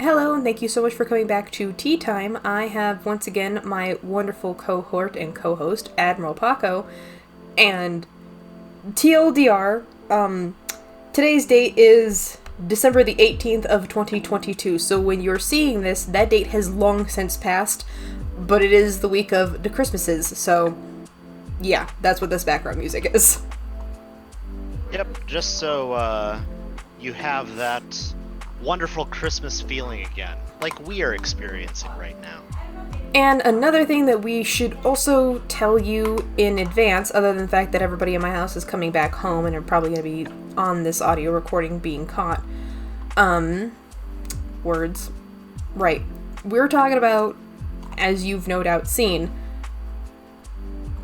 Hello, and thank you so much for coming back to Tea Time. I have once again my wonderful cohort and co-host, Admiral Paco, and TLDR, today's date is December the 18th of 2022, so when you're seeing this, that date has long since passed, but it is the week of the Christmases, so yeah, that's what this background music is. Yep, just so you have that wonderful Christmas feeling again, like we are experiencing right now. And another thing that we should also tell you in advance, other than the fact that everybody in my house is coming back home and are probably going to be on this audio recording being caught. Words. Right. We're talking about, as you've no doubt seen,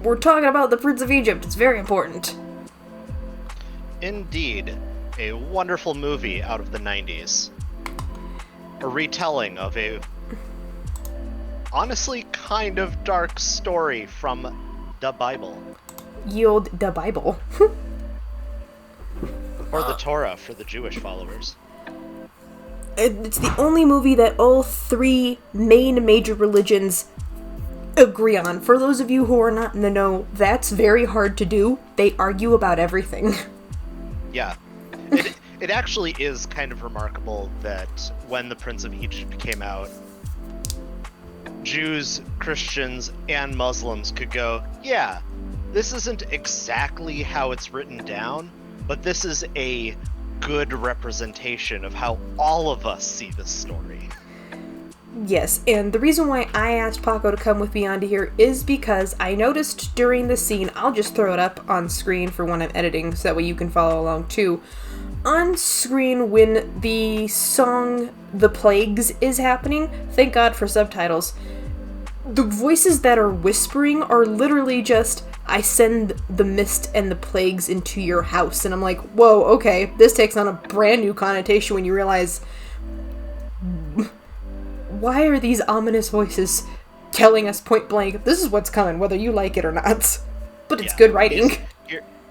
we're talking about the Prince of Egypt. It's very important. Indeed, a wonderful movie out of the 90s. A retelling of a honestly kind of dark story from the Bible. Yield the Bible. Or the Torah for the Jewish followers. It's the only movie that all three main major religions agree on. For those of you who are not in the know, that's very hard to do. They argue about everything. Yeah. It actually is kind of remarkable that when The Prince of Egypt came out, Jews, Christians, and Muslims could go, yeah, this isn't exactly how it's written down, but this is a good representation of how all of us see this story. Yes, and the reason why I asked Paco to come with me onto here is because I noticed during the scene, I'll just throw it up on screen for when I'm editing so that way you can follow along too. On screen when the song The Plagues is happening, thank God for subtitles, the voices that are whispering are literally just, I send the mist and the plagues into your house. And I'm like, whoa, okay, this takes on a brand new connotation when you realize, why are these ominous voices telling us point blank, this is what's coming, whether you like it or not? But it's good writing.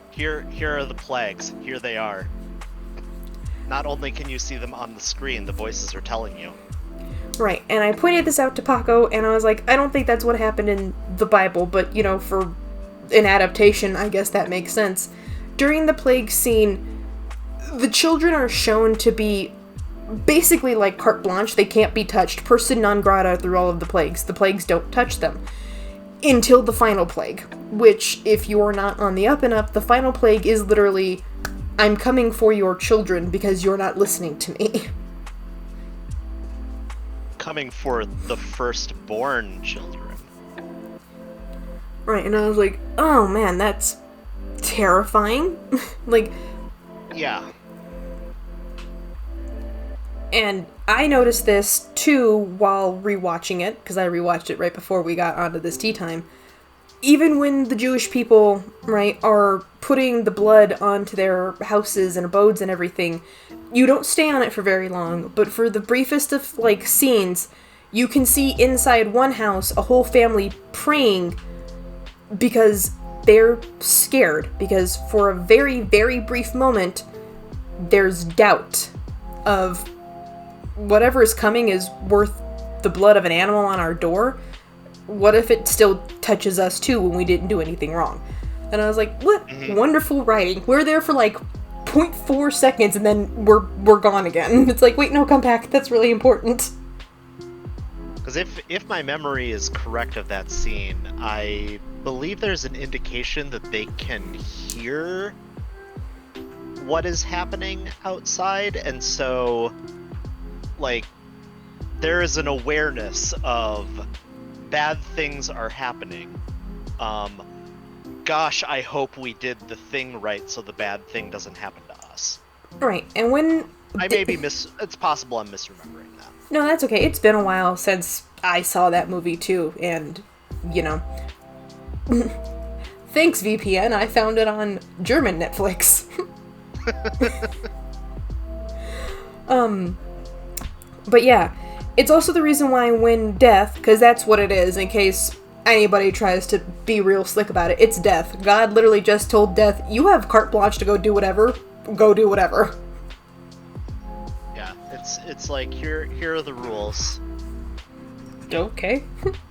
Here are the plagues. Here they are. Not only can you see them on the screen, the voices are telling you. Right, and I pointed this out to Paco, and I was like, I don't think that's what happened in the Bible, but, you know, for an adaptation, I guess that makes sense. During the plague scene, the children are shown to be basically like carte blanche. They can't be touched. Person non grata through all of the plagues. The plagues don't touch them. Until the final plague, which, if you are not on the up and up, the final plague is literally, I'm coming for your children because you're not listening to me. Coming for the firstborn children. Right, and I was like, oh man, that's terrifying. Like, yeah. And I noticed this too while rewatching it, because I rewatched it right before we got onto this tea time. Even when the Jewish people, right, are putting the blood onto their houses and abodes and everything, you don't stay on it for very long, but for the briefest of, like, scenes, you can see inside one house a whole family praying because they're scared, because for a very, very brief moment, there's doubt of whatever is coming is worth the blood of an animal on our door. What if it still touches us too when we didn't do anything wrong? And I was like, what wonderful writing. We're there for like 0.4 seconds and then we're gone again. It's like, wait, no, come back. That's really important. Because if my memory is correct of that scene, I believe there's an indication that they can hear what is happening outside, and so, like, there is an awareness of bad things are happening. Gosh, I hope we did the thing right so the bad thing doesn't happen to us. Right, and when... it's possible I'm misremembering that. No, that's okay. It's been a while since I saw that movie too, and, you know... Thanks, VPN, I found it on German Netflix. But yeah, it's also the reason why when death, because that's what it is, in case anybody tries to be real slick about it, it's death. God literally just told death, you have carte blanche to go do whatever. Go do whatever. Yeah, It's like here are the rules, Okay.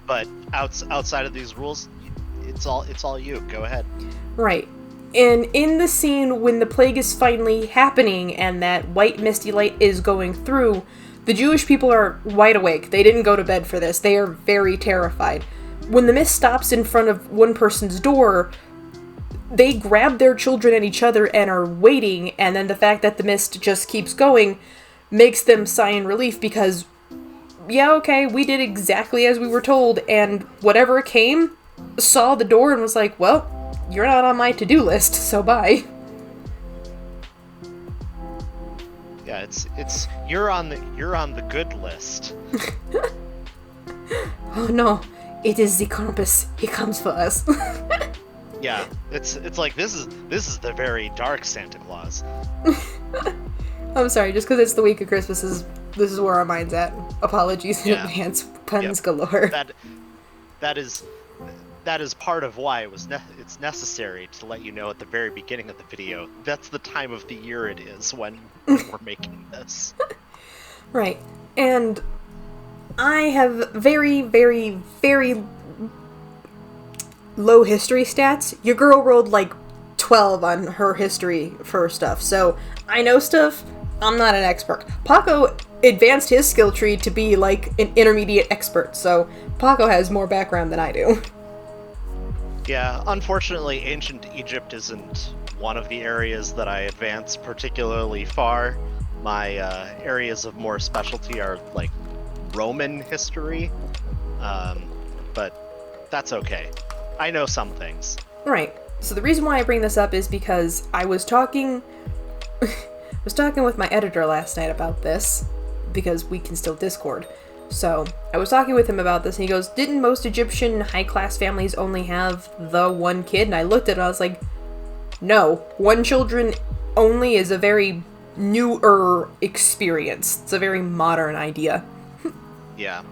but outside of these rules, it's all you. Go ahead. Right. And in the scene when the plague is finally happening and that white misty light is going through, the Jewish people are wide awake. They didn't go to bed for this. They are very terrified. When the mist stops in front of one person's door, they grab their children and each other and are waiting, and then the fact that the mist just keeps going makes them sigh in relief because, yeah, okay, we did exactly as we were told, and whatever came saw the door and was like, well, you're not on my to-do list, so bye. Yeah, it's you're on the good list. Oh no, it is the Krampus. He comes for us. Yeah, it's like this is the very dark Santa Claus. I'm sorry, just because it's the week of Christmas, this is where our mind's at. Apologies in advance. Puns galore. That is part of why it's necessary to let you know at the very beginning of the video. That's the time of the year it is when we're making this. Right. And I have very, very, very low history stats. Your girl rolled like 12 on her history for stuff, so I know stuff. I'm not an expert. Paco advanced his skill tree to be like an intermediate expert, so Paco has more background than I do. Yeah, unfortunately, ancient Egypt isn't one of the areas that I advance particularly far. My areas of more specialty are like Roman history, but that's okay. I know some things. Right. So the reason why I bring this up is because I was talking with my editor last night about this, because we can still Discord. So, I was talking with him about this, and he goes, didn't most Egyptian high-class families only have the one kid? And I looked at it, and I was like, no. One children only is a very newer experience. It's a very modern idea. Yeah.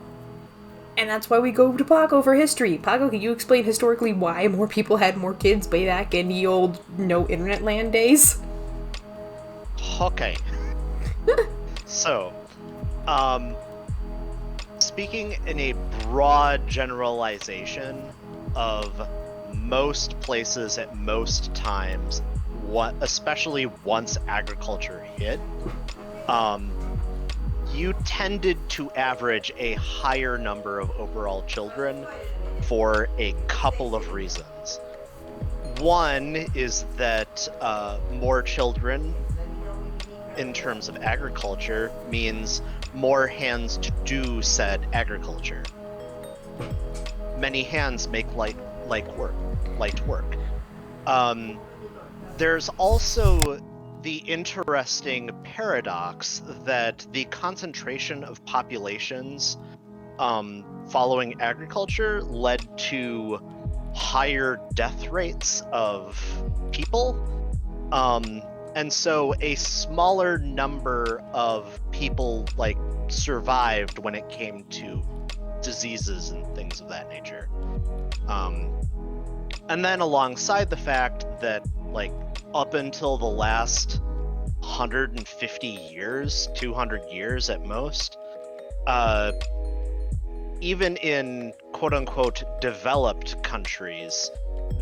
And that's why we go to Paco for history. Paco, can you explain historically why more people had more kids way back in the old no-internet land days? Okay. So, speaking in a broad generalization of most places at most times, especially once agriculture hit, you tended to average a higher number of overall children for a couple of reasons. One is that more children in terms of agriculture means more hands to do said agriculture. Many hands make light work. There's also the interesting paradox that the concentration of populations following agriculture led to higher death rates of people. And so a smaller number of people survived when it came to diseases and things of that nature. And then alongside the fact that up until the last 150 years, 200 years at most, even in quote-unquote developed countries,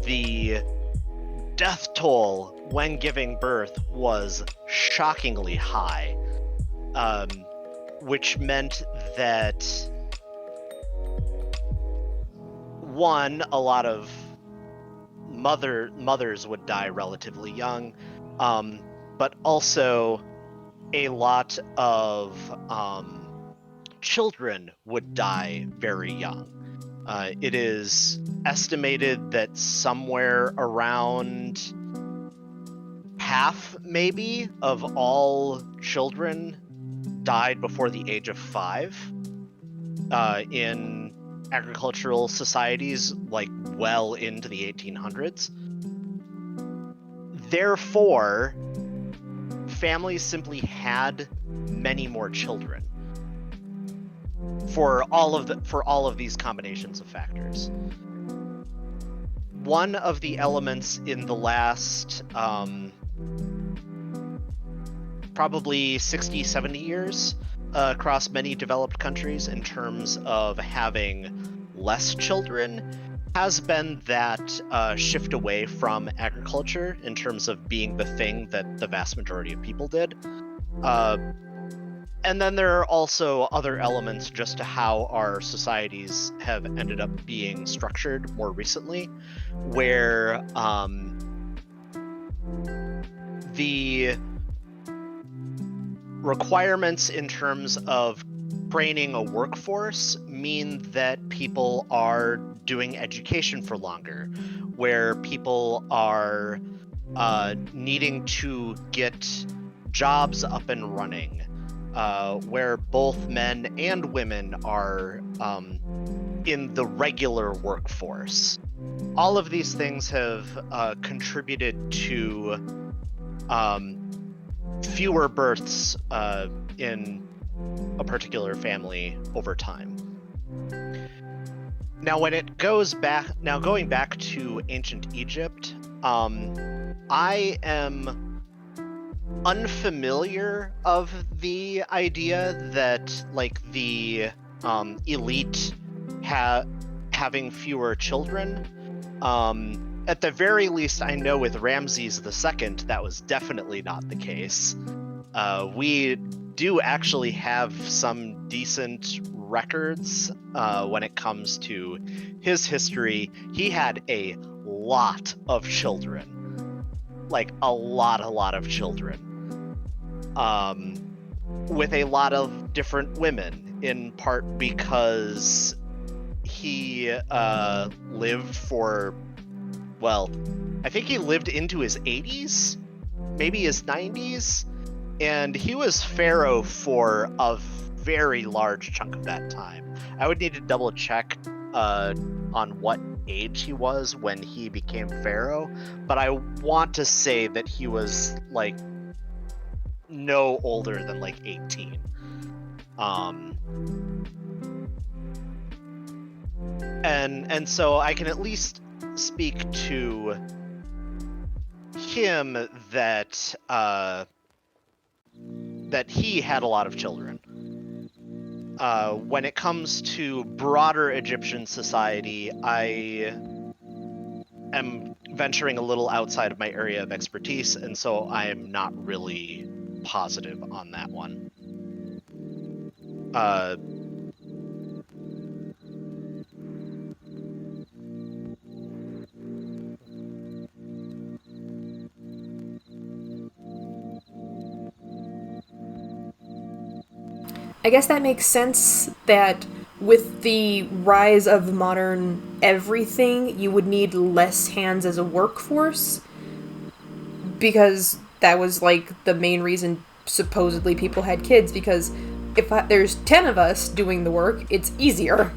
the death toll when giving birth was shockingly high, which meant that one, a lot of mothers would die relatively young, but also a lot of children would die very young. It is estimated that somewhere around half, maybe, of all children died before the age of 5 in agricultural societies, well into the 1800s. Therefore, families simply had many more children for all of these combinations of factors. One of the elements in the last probably 60, 70 years across many developed countries in terms of having less children has been that shift away from agriculture in terms of being the thing that the vast majority of people did. And then there are also other elements just to how our societies have ended up being structured more recently, where the requirements in terms of training a workforce mean that people are doing education for longer, where people are needing to get jobs up and running, where both men and women are in the regular workforce. All of these things have contributed to fewer births in a particular family over time. Now, going back to ancient Egypt, I am unfamiliar of the idea that like the elite having fewer children. At the very least, I know with Ramses II, that was definitely not the case. We do actually have some decent records when it comes to his history. He had a lot of children, like a lot of children, with a lot of different women, in part because he lived for, well, I think he lived into his 80s, maybe his 90s, and he was pharaoh for a very large chunk of that time. I would need to double check on what age he was when he became pharaoh, but I want to say that he was like no older than like 18. And so I can at least speak to him that that he had a lot of children. When it comes to broader Egyptian society, I am venturing a little outside of my area of expertise, and so I am not really positive on that one. I guess that makes sense that with the rise of modern everything, you would need less hands as a workforce, because that was like the main reason supposedly people had kids, because if there's 10 of us doing the work, it's easier.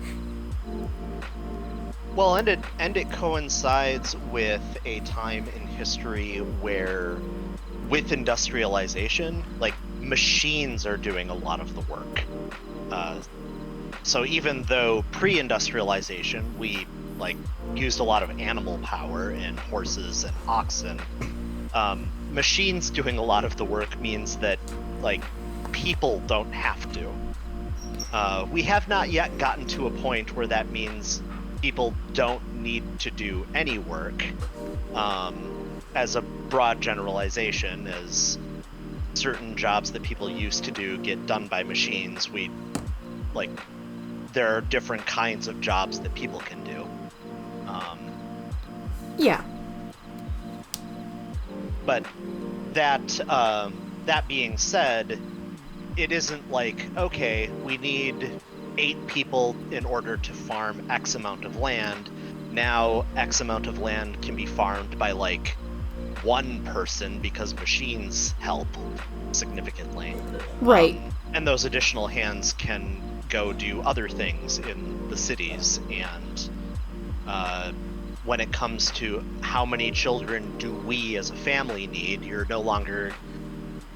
Well, and it coincides with a time in history where, with industrialization, like, machines are doing a lot of the work. So even though pre-industrialization we like used a lot of animal power in horses and oxen, machines doing a lot of the work means that like people don't have to. We have not yet gotten to a point where that means people don't need to do any work. As a broad generalization, as certain jobs that people used to do get done by machines, there are different kinds of jobs that people can do. Yeah. But that being said, it isn't like, okay, we need 8 people in order to farm X amount of land. Now X amount of land can be farmed by like 1 person because machines help significantly. Right. And those additional hands can go do other things in the cities. And when it comes to how many children do we as a family need, you're no longer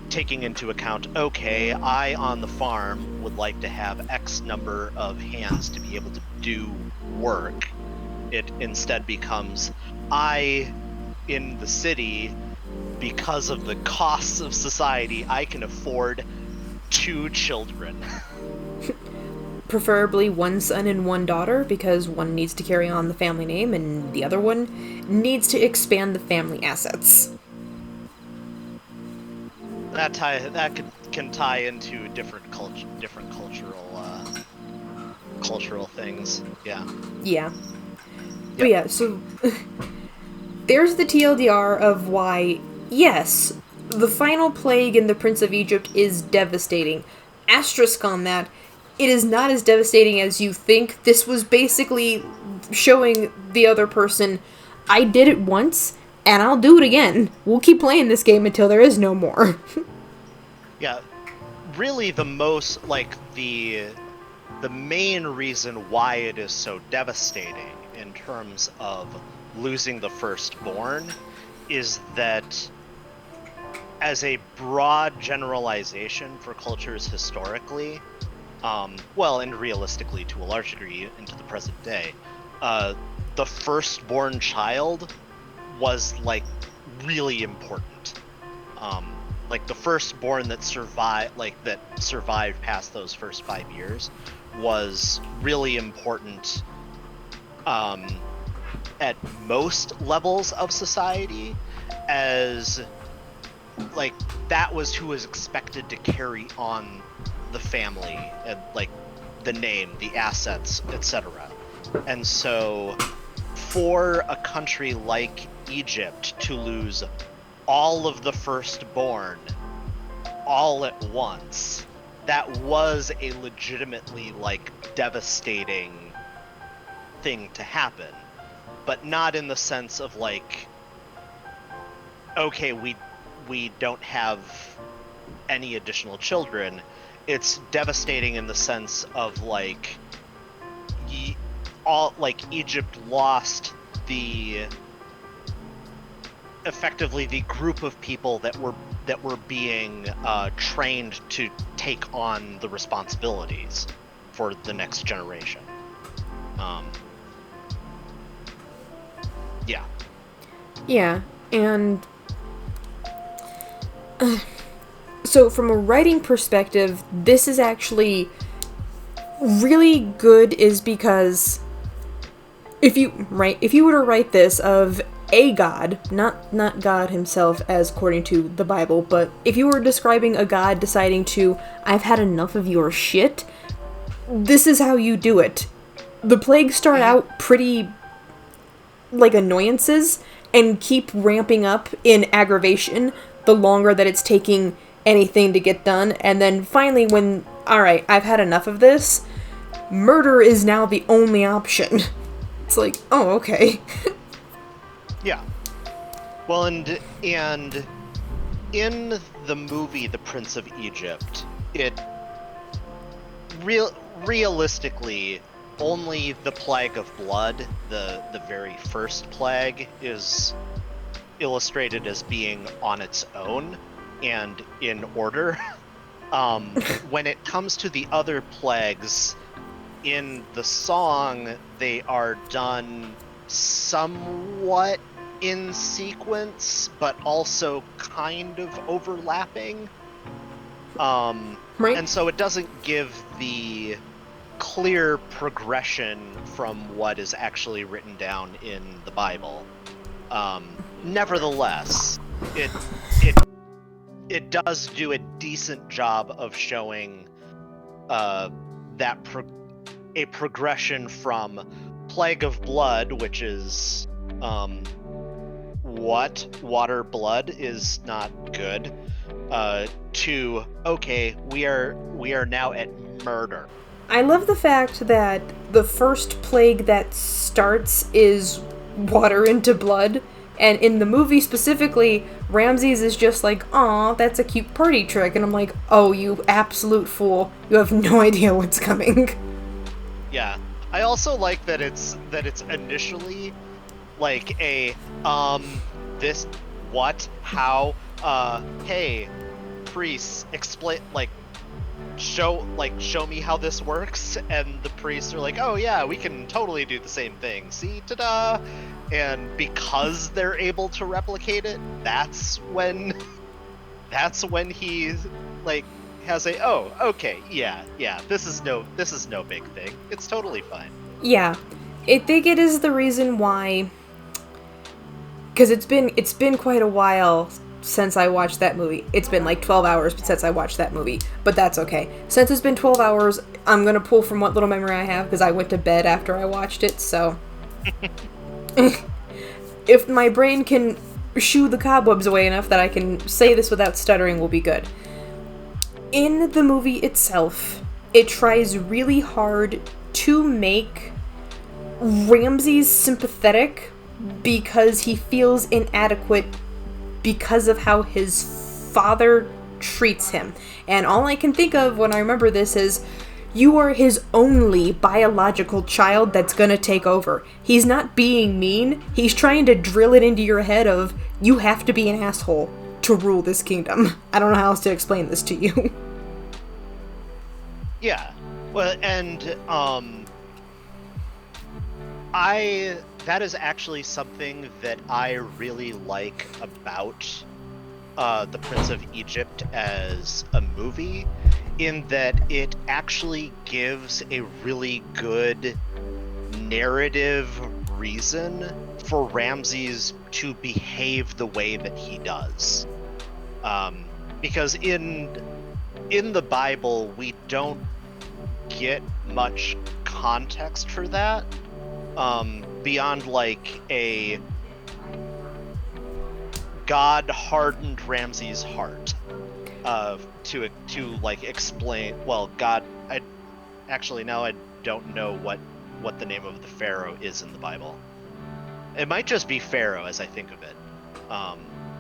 taking into account, okay, I on the farm would like to have X number of hands to be able to do work. It instead becomes, I in the city, because of the costs of society, I can afford 2 children. Preferably one son and one daughter, because one needs to carry on the family name and the other one needs to expand the family assets. That can tie into different cultural things. Yeah. Yeah. Yep. But yeah, so there's the TLDR of why, yes, the final plague in the Prince of Egypt is devastating. Asterisk on that, it is not as devastating as you think. This was basically showing the other person, I did it once, and I'll do it again. We'll keep playing this game until there is no more. Yeah. Really the most, like, the main reason why it is so devastating in terms of losing the firstborn is that, as a broad generalization for cultures historically, and realistically to a large degree into the present day, the firstborn child was, like, really important. Like, the firstborn that survived past those first 5 years was really important at most levels of society, as, like, that was who was expected to carry on the family and, like, the name, the assets, etc. And so for a country like Egypt to lose all of the firstborn all at once, that was a legitimately, like, devastating thing to happen. But not in the sense of, like, okay, we don't have any additional children. It's devastating in the sense of, like, Egypt lost effectively the group of people that were being trained to take on the responsibilities for the next generation. Yeah. Yeah, and so from a writing perspective, this is actually really good, is because if you were to write this of a god, not God himself as according to the Bible, but if you were describing a god deciding to, I've had enough of your shit, this is how you do it. The plagues start out pretty like annoyances and keep ramping up in aggravation the longer that it's taking anything to get done, and then finally when, alright, I've had enough of this, murder is now the only option. It's like, oh, okay. Yeah. Well, and in the movie The Prince of Egypt, it realistically only the Plague of Blood, the very first plague, is illustrated as being on its own and in order. When it comes to the other plagues, in the song, they are done somewhat in sequence, but also kind of overlapping. Right. And so it doesn't give the clear progression from what is actually written down in the Bible. Nevertheless, it does do a decent job of showing that a progression from Plague of Blood, which is water blood is not good, to, okay, we are now at murder. I love the fact that the first plague that starts is water into blood, and in the movie specifically, Ramses is just like, aw, that's a cute party trick, and I'm like, oh, you absolute fool, you have no idea what's coming. Yeah. I also like that it's initially like a this, what, how, hey, priests, explain, like, show me how this works, and the priests are like, oh yeah, we can totally do the same thing, see, ta-da. And because they're able to replicate it, that's when he, like, has a, oh, okay, yeah, this is no big thing. It's totally fine. Yeah. I think it is the reason why, because it's been quite a while since I watched that movie. It's been like 12 hours since I watched that movie, but that's okay. Since it's been 12 hours, I'm gonna pull from what little memory I have because I went to bed after I watched it, so... If my brain can shoo the cobwebs away enough that I can say this without stuttering, will be good. In the movie itself, it tries really hard to make Ramses sympathetic because he feels inadequate because of how his father treats him. And all I can think of when I remember this is, you are his only biological child that's gonna take over. He's not being mean, he's trying to drill it into your head of, you have to be an asshole to rule this kingdom. I don't know how else to explain this to you. Yeah. Well, and that is actually something that I really like about The Prince of Egypt as a movie, in that it actually gives a really good narrative reason for Ramses to behave the way that he does. Because in the Bible, we don't get much context for that, beyond like a God hardened Ramses' heart, to like explain. Well, God, now I don't know what the name of the Pharaoh is in the Bible. It might just be Pharaoh as I think of it.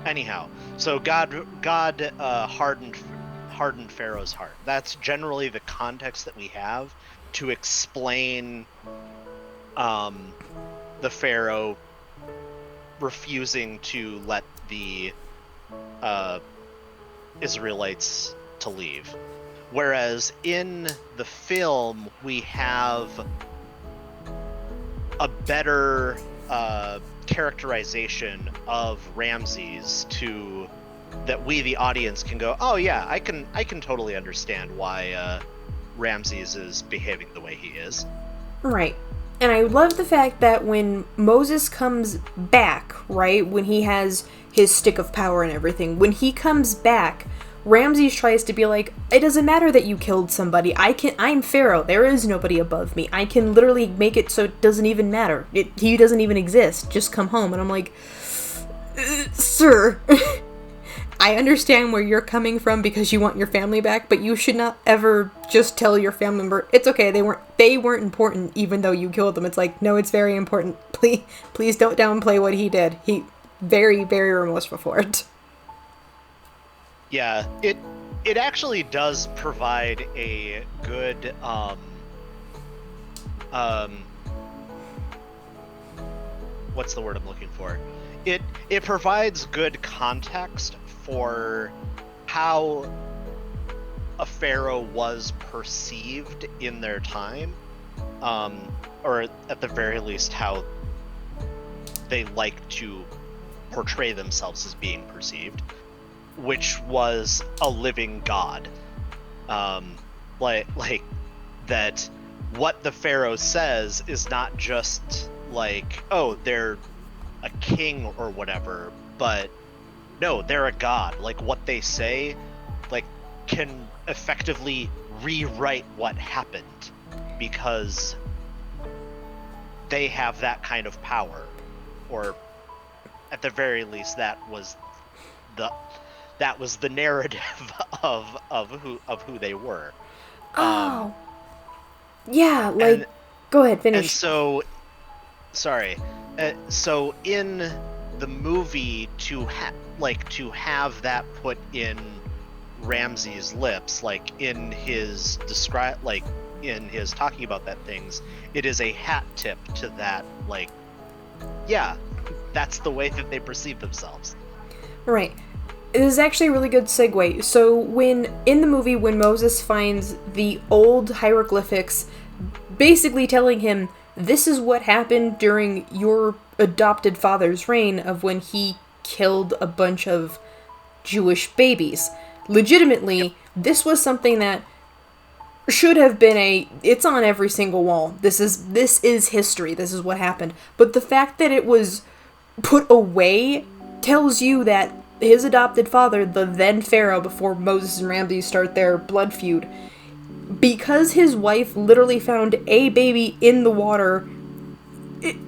Anyhow, so God hardened Pharaoh's heart. That's generally the context that we have to explain the Pharaoh refusing to let the Israelites to leave. Whereas in the film, we have a better characterization of Ramses that we, the audience, can go, oh yeah, I can totally understand why Ramses is behaving the way he is. Right. And I love the fact that when Moses comes back, right, when he has his stick of power and everything, when he comes back, Ramses tries to be like, it doesn't matter that you killed somebody. I'm Pharaoh. There is nobody above me. I can literally make it so it doesn't even matter. He doesn't even exist. Just come home. And I'm like, sir, I understand where you're coming from because you want your family back, but you should not ever just tell your family member, it's okay, they weren't important even though you killed them. It's like, no, it's very important. Please don't downplay what he did. He very, very remorseful for it. Yeah, it actually does provide a good what's the word I'm looking for? It provides good context for how a pharaoh was perceived in their time, or at the very least how they like to portray themselves as being perceived, which was a living god. Like that what the pharaoh says is not just like, oh, they're a king or whatever, but no, they're a god. Like, what they say, like, can effectively rewrite what happened because they have that kind of power, or at the very least, that was the narrative of who they were. Oh, yeah. Like, go ahead, finish. And so, sorry. So in the movie, to have that put in Ramses' lips, like in his in his talking about that things, it is a hat tip to that. Like, yeah, that's the way that they perceive themselves. Right. It is actually a really good segue. So in the movie, when Moses finds the old hieroglyphics basically telling him, this is what happened during your adopted father's reign of when he killed a bunch of Jewish babies. Legitimately, This was something that should have been it's on every single wall. This is history. This is what happened. But the fact that it was put away tells you that his adopted father, the then Pharaoh, before Moses and Ramses start their blood feud, because his wife literally found a baby in the water,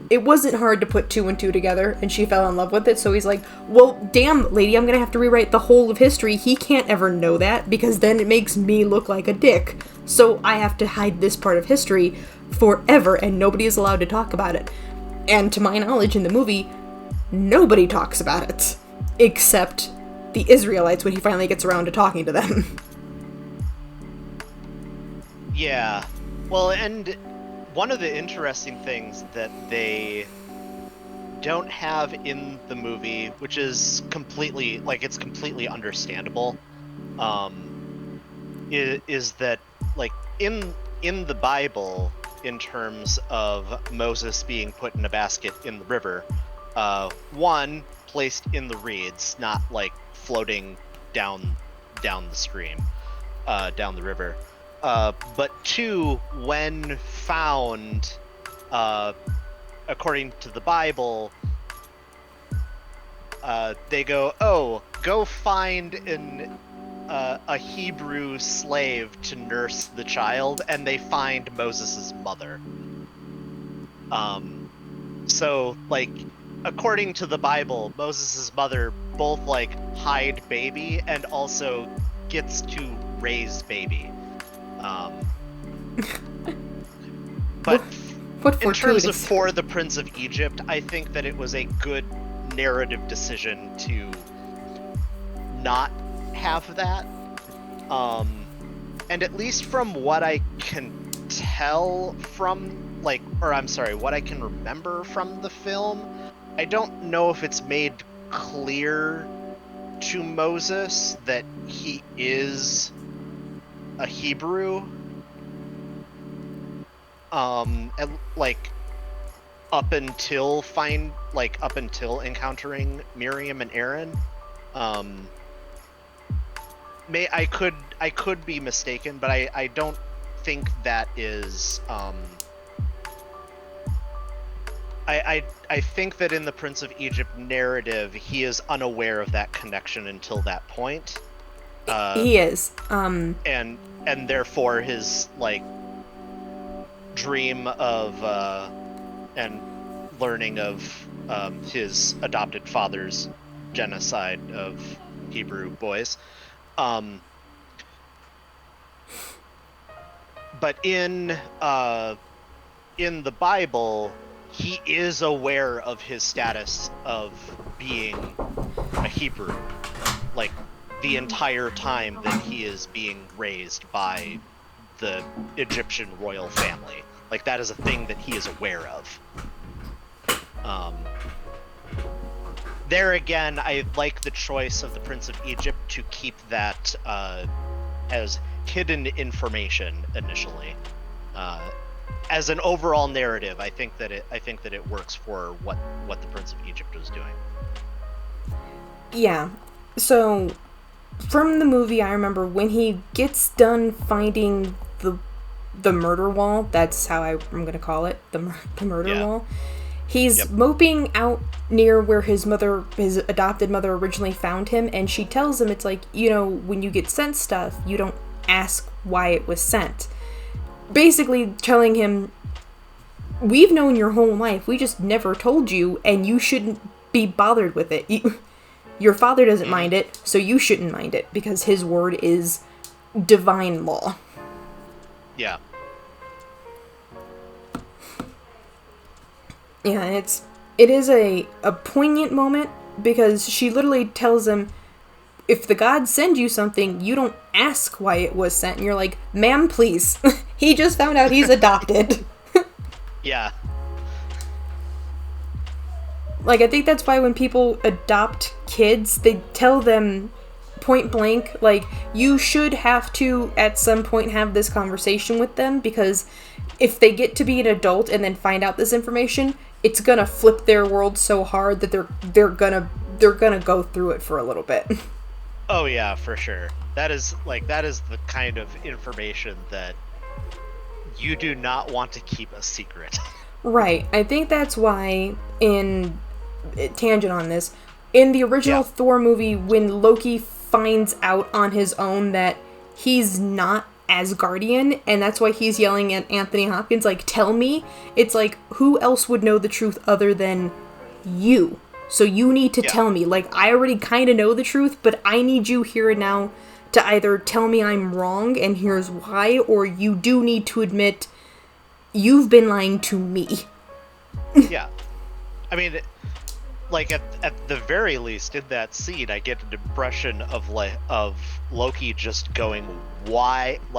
it wasn't hard to put 2 and 2 together, and she fell in love with it. So he's like, well, damn, lady, I'm gonna have to rewrite the whole of history. He can't ever know that, because then it makes me look like a dick. So I have to hide this part of history forever, and nobody is allowed to talk about it. And to my knowledge, in the movie, nobody talks about it. Except the Israelites when he finally gets around to talking to them. Yeah. Well, and one of the interesting things that they don't have in the movie, which is completely, like, it's completely understandable, is that, like, in the Bible, in terms of Moses being put in a basket in the river, one, placed in the reeds, not, like, floating down the stream, down the river. But 2, when found, according to the Bible, they go find a Hebrew slave to nurse the child, and they find Moses' mother. So, like, according to the Bible, Moses' mother both, like, hide baby and also gets to raise baby. But in terms of For the Prince of Egypt, I think that it was a good narrative decision to not have that. And at least from what I can tell from, like, or I'm sorry, what I can remember from the film, I don't know if it's made clear to Moses that he is a Hebrew, like, up until encountering Miriam and Aaron. I could be mistaken, but I don't think that is, I think that in the Prince of Egypt narrative, he is unaware of that connection until that point. He is. And therefore his, like, dream of, and learning of, his adopted father's genocide of Hebrew boys. But in the Bible, he is aware of his status of being a Hebrew, like, the entire time that he is being raised by the Egyptian royal family. Like, that is a thing that he is aware of. There again, I like the choice of the Prince of Egypt to keep that as hidden information initially. As an overall narrative, I think that it works for what the Prince of Egypt was doing. Yeah. So, from the movie, I remember when he gets done finding the murder wall. That's how I'm going to call it, the murder wall. He's moping out near where his adopted mother originally found him, and she tells him, it's like, you know, when you get sent stuff, you don't ask why it was sent. Basically telling him, we've known your whole life, we just never told you, and you shouldn't be bothered with it. Your father doesn't mind it, so you shouldn't mind it, because his word is divine law. Yeah. Yeah, and it is a poignant moment, because she literally tells him, if the gods send you something, you don't ask why it was sent. And you're like, ma'am, please. He just found out he's adopted. Yeah. Like, I think that's why when people adopt kids, they tell them point blank, like, you should have to, at some point, have this conversation with them, because if they get to be an adult and then find out this information, it's gonna flip their world so hard that they're gonna go through it for a little bit. Oh yeah, for sure. That is the kind of information that you do not want to keep a secret. Right. I think that's why, in tangent on this, in the original Yeah. Thor movie, when Loki finds out on his own that he's not Asgardian, and that's why he's yelling at Anthony Hopkins, like, tell me, it's like, who else would know the truth other than you? So you need to tell me. Like, I already kind of know the truth, but I need you here and now to either tell me I'm wrong and here's why, or you do need to admit you've been lying to me. Yeah. I mean, like at the very least in that scene, I get an impression of Loki just going, why am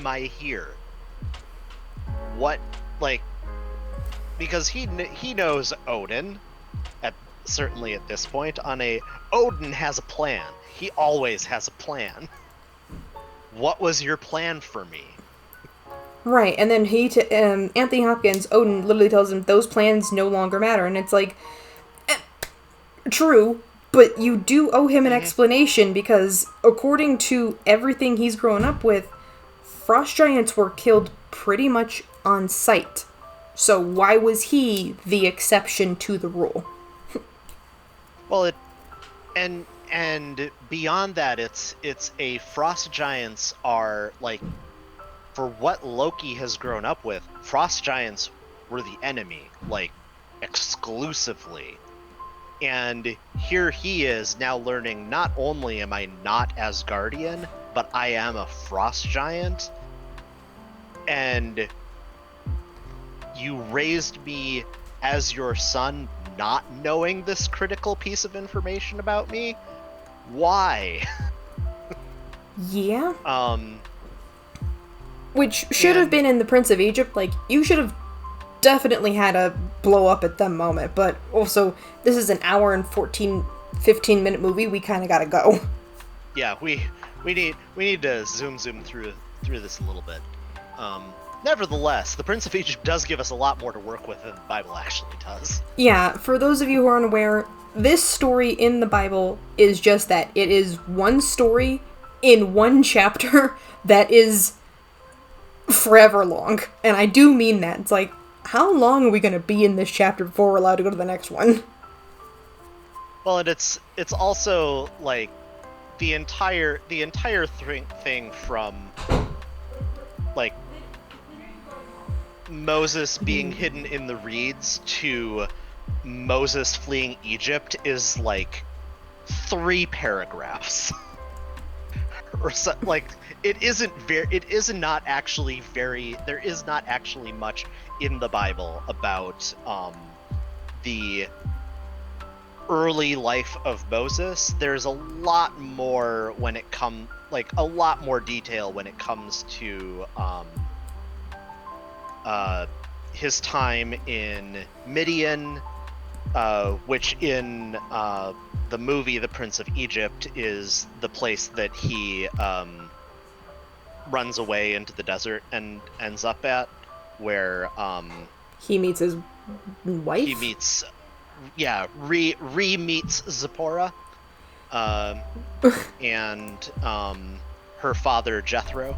I here? What, like, because he knows Odin, certainly at this point. Odin has a plan. He always has a plan. What was your plan for me? Right, and then Anthony Hopkins, Odin, literally tells him those plans no longer matter, and it's like, true, but you do owe him an explanation, because according to everything he's grown up with, frost giants were killed pretty much on sight. So why was he the exception to the rule? Well, and beyond that, it's a frost giants are like, for what Loki has grown up with, frost giants were the enemy, like, exclusively. And here he is now learning, not only am I not Asgardian, but I am a frost giant. And you raised me as your son not knowing this critical piece of information about me? Why? Yeah. Which should have been in The Prince of Egypt. Like, you should have definitely had a blow up at the moment, but also, this is an hour and 15 minute movie, we kind of gotta go. Yeah, we need to zoom through this a little bit. Nevertheless, The Prince of Egypt does give us a lot more to work with than the Bible actually does. Yeah, for those of you who aren't aware, this story in the Bible is just that. It is one story in one chapter that is forever long. And I do mean that. It's like, how long are we going to be in this chapter before we're allowed to go to the next one? Well, and it's also, like, the entire thing from, like, Moses being hidden in the reeds to Moses fleeing Egypt is like 3 paragraphs. Or so, like, there is not actually much in the Bible about the early life of Moses. There's a lot more a lot more detail when it comes to his time in Midian, which in the movie The Prince of Egypt is the place that he runs away into the desert and ends up at, where he meets his wife? He meets, re-meets Zipporah, and her father Jethro.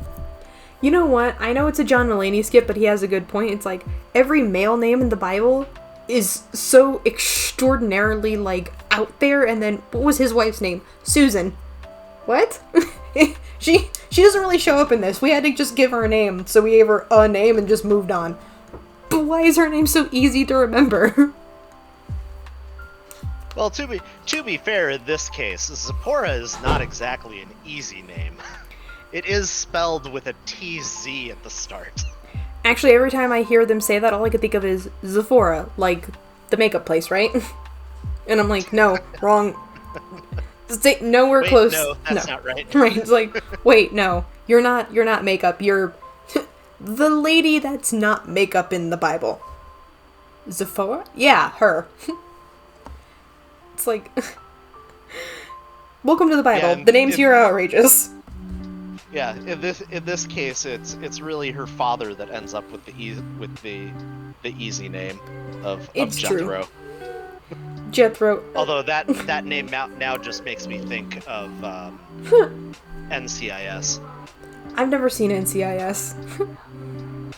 You know what? I know it's a John Mulaney skit, but he has a good point. It's like, every male name in the Bible is so extraordinarily, like, out there, and then, what was his wife's name? Susan. What? She doesn't really show up in this. We had to just give her a name, so we gave her a name and just moved on. But why is her name so easy to remember? Well, to be fair, in this case, Zipporah is not exactly an easy name. It is spelled with a TZ at the start. Actually, every time I hear them say that, all I can think of is Sephora, like the makeup place, right? And I'm like, no, wrong. Nowhere close. No, that's not right. Right, it's like, wait, no, you're not makeup, you're the lady that's not makeup in the Bible. Sephora? Yeah, her. It's like, welcome to the Bible. Yeah, the names here are outrageous. Yeah, in this case, it's really her father that ends up with the easy name of It's Jethro. True. Jethro. Although that name now just makes me think of NCIS. I've never seen NCIS.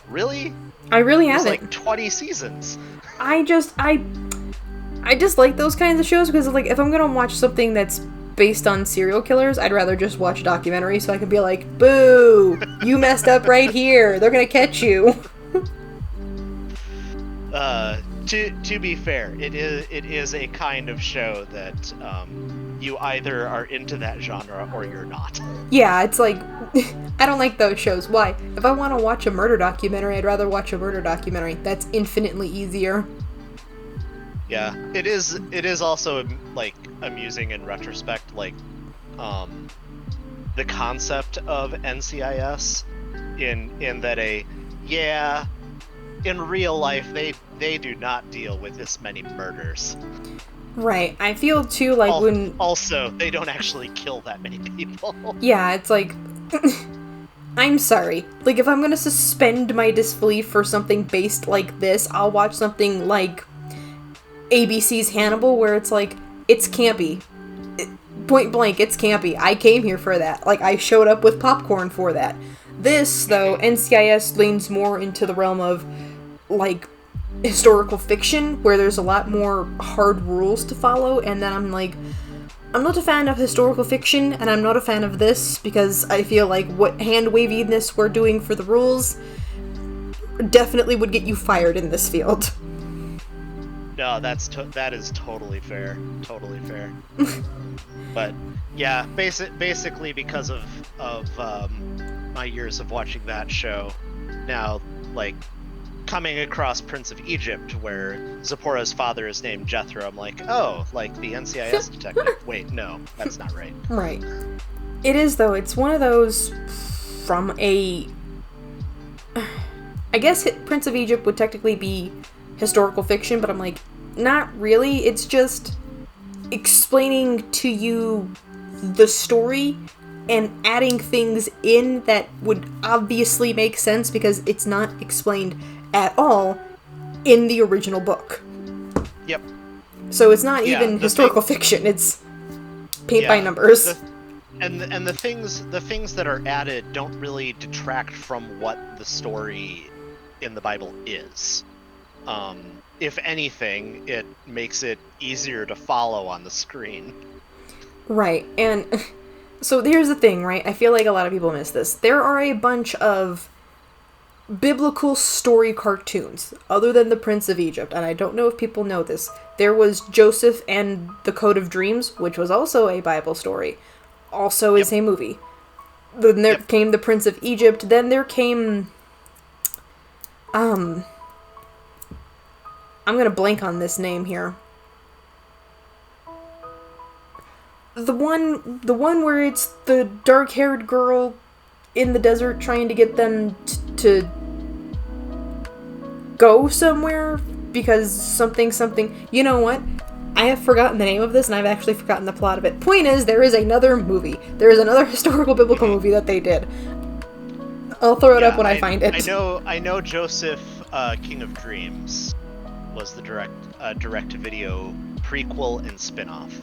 Really? I really There's haven't. like 20 seasons. I just like those kinds of shows because, like, if I'm gonna watch something that's based on serial killers, I'd rather just watch a documentary so I can be like, boo, you messed up right here. They're gonna catch you. To be fair, it is a kind of show that you either are into that genre or you're not. Yeah, it's like, I don't like those shows. Why? If I want to watch a murder documentary, I'd rather watch a murder documentary. That's infinitely easier. Yeah, it is also like amusing in retrospect, like the concept of NCIS in that in real life they do not deal with this many murders. Right. I feel too like when also they don't actually kill that many people. Yeah, it's like I'm sorry. Like, if I'm gonna suspend my disbelief for something based like this, I'll watch something like ABC's Hannibal, where it's like, it's campy. Point blank, it's campy. I came here for that. Like, I showed up with popcorn for that. This, though, NCIS leans more into the realm of, like, historical fiction, where there's a lot more hard rules to follow, and then I'm like, I'm not a fan of historical fiction, and I'm not a fan of this, because I feel like what hand-waviness we're doing for the rules definitely would get you fired in this field. No, that is totally fair. Totally fair. But yeah, basically because of my years of watching that show, now like coming across Prince of Egypt, where Zipporah's father is named Jethro, I'm like, oh, like the NCIS detective. Wait, no, that's not right. Right. It is, though. It's one of those from a... I guess Prince of Egypt would technically be historical fiction, but I'm like, not really. It's just explaining to you the story and adding things in that would obviously make sense because it's not explained at all in the original book. Yep. So it's not even historical fiction. It's paint by numbers. And the things that are added don't really detract from what the story in the Bible is. If anything, it makes it easier to follow on the screen. Right, and so here's the thing, right? I feel like a lot of people miss this. There are a bunch of biblical story cartoons, other than the Prince of Egypt, and I don't know if people know this. There was Joseph and the Code of Dreams, which was also a Bible story. Also is a movie. Then there came the Prince of Egypt, then there came... I'm gonna blank on this name here. The one where it's the dark-haired girl in the desert trying to get them to go somewhere because something. You know what? I have forgotten the name of this, and I've actually forgotten the plot of it. Point is, there is another movie. There is another historical biblical movie that they did. I'll throw it up when I find it. I know Joseph, King of Dreams was the direct-to-video prequel and spin-off.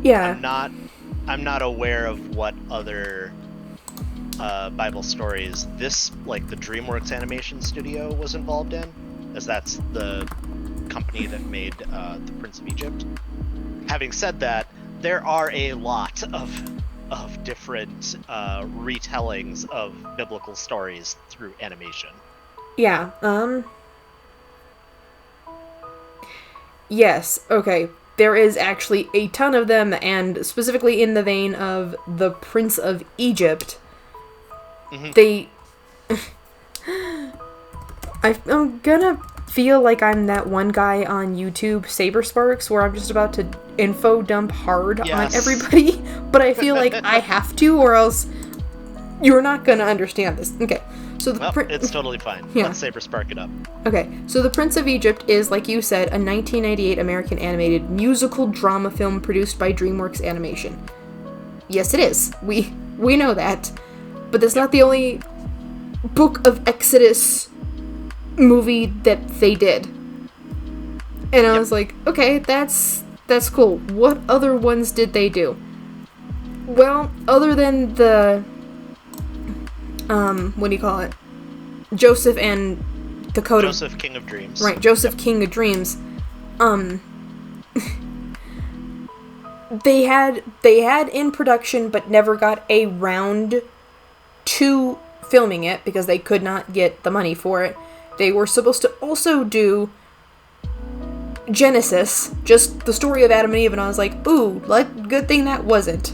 Yeah. I'm not aware of what other Bible stories this, like the DreamWorks Animation Studio, was involved in, as that's the company that made the Prince of Egypt. Having said that, there are a lot of different retellings of biblical stories through animation. Yeah, yes, okay. There is actually a ton of them, and specifically in the vein of the Prince of Egypt, I'm gonna feel like I'm that one guy on YouTube, Sabersparks, where I'm just about to info dump hard on everybody, but I feel like I have to, or else you're not gonna understand this. Okay, so it's totally fine. Yeah. Let's Saberspark it up. Okay, so The Prince of Egypt is, like you said, a 1998 American animated musical drama film produced by DreamWorks Animation. Yes, it is. We know that. But that's not the only Book of Exodus movie that they did. And I was like, okay, that's cool. What other ones did they do? Well, other than the, what do you call it? Joseph and the Code of... Joseph, King of Dreams. Right, Joseph, King of Dreams. They had in production, but never got around to filming it because they could not get the money for it. They were supposed to also do Genesis, just the story of Adam and Eve, and I was like, ooh, good thing that wasn't.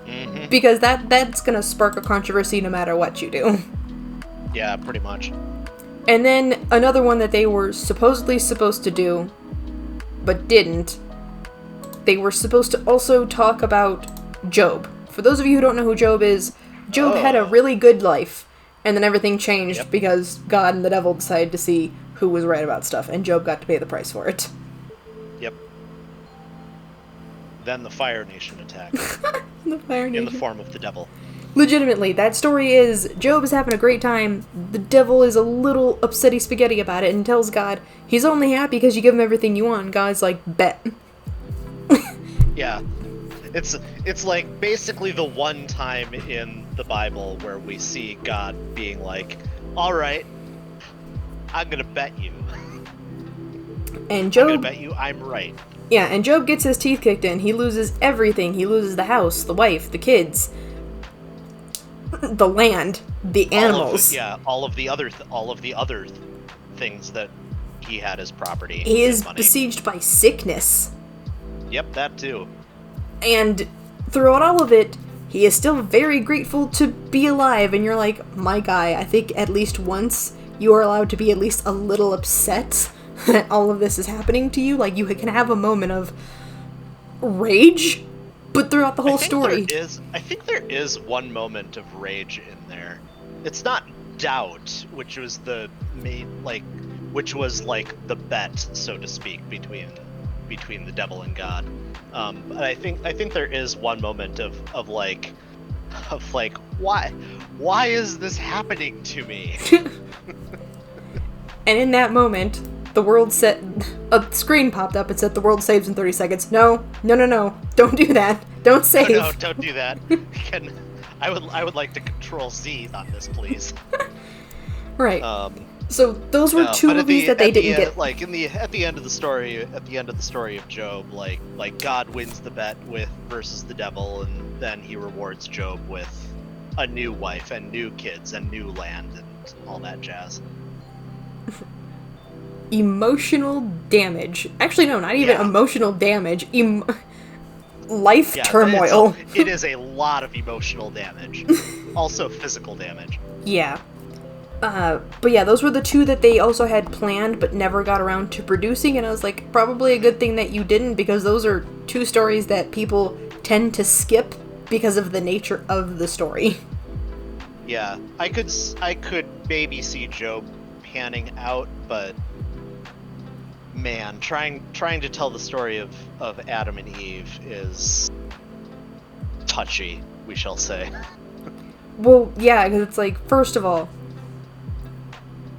Mm-hmm. Because that's gonna spark a controversy no matter what you do. Yeah, pretty much. And then another one that they were supposedly supposed to do, but didn't, they were supposed to also talk about Job. For those of you who don't know who Job is, Job had a really good life, and then everything changed because God and the devil decided to see who was right about stuff, and Job got to pay the price for it. Yep. Then the Fire Nation attacked. The Fire Nation. In the form of the devil. Legitimately, that story is, Job is having a great time, the devil is a little upsetty spaghetti about it, and tells God, he's only happy because you give him everything you want, and God's like, bet. Yeah. It's like basically the one time in the Bible where we see God being like, alright, I'm gonna bet you. And Job... I'm gonna bet you I'm right. Yeah, and Job gets his teeth kicked in. He loses everything. He loses the house, the wife, the kids, the land, the animals. All of the other things that he had as property. He is besieged by sickness. Yep, that too. And throughout all of it, he is still very grateful to be alive, and you're like, my guy, I think at least once you are allowed to be at least a little upset that all of this is happening to you. Like, you can have a moment of rage, but throughout the whole story... I think there is one moment of rage in there. It's not doubt, which was the bet, so to speak, between the devil and God. But I think there is one moment of why is this happening to me? And in that moment, the world a screen popped up and said the world saves in 30 seconds. No, don't do that. Don't save. No, don't do that. I would like to Control Z on this, please. Right. So those were two movies that they didn't get. Like at the end of the story of Job, like God wins the bet versus the devil, and then he rewards Job with a new wife and new kids and new land and all that jazz. Emotional damage. Actually, no, not even emotional damage. Life turmoil. It is a lot of emotional damage. Also physical damage. Yeah. But yeah, those were the two that they also had planned but never got around to producing, and I was like, probably a good thing that you didn't, because those are two stories that people tend to skip because of the nature of the story. Yeah, I could maybe see Job panning out, but man, trying to tell the story of Adam and Eve is touchy, we shall say. Well, yeah, because it's like, first of all,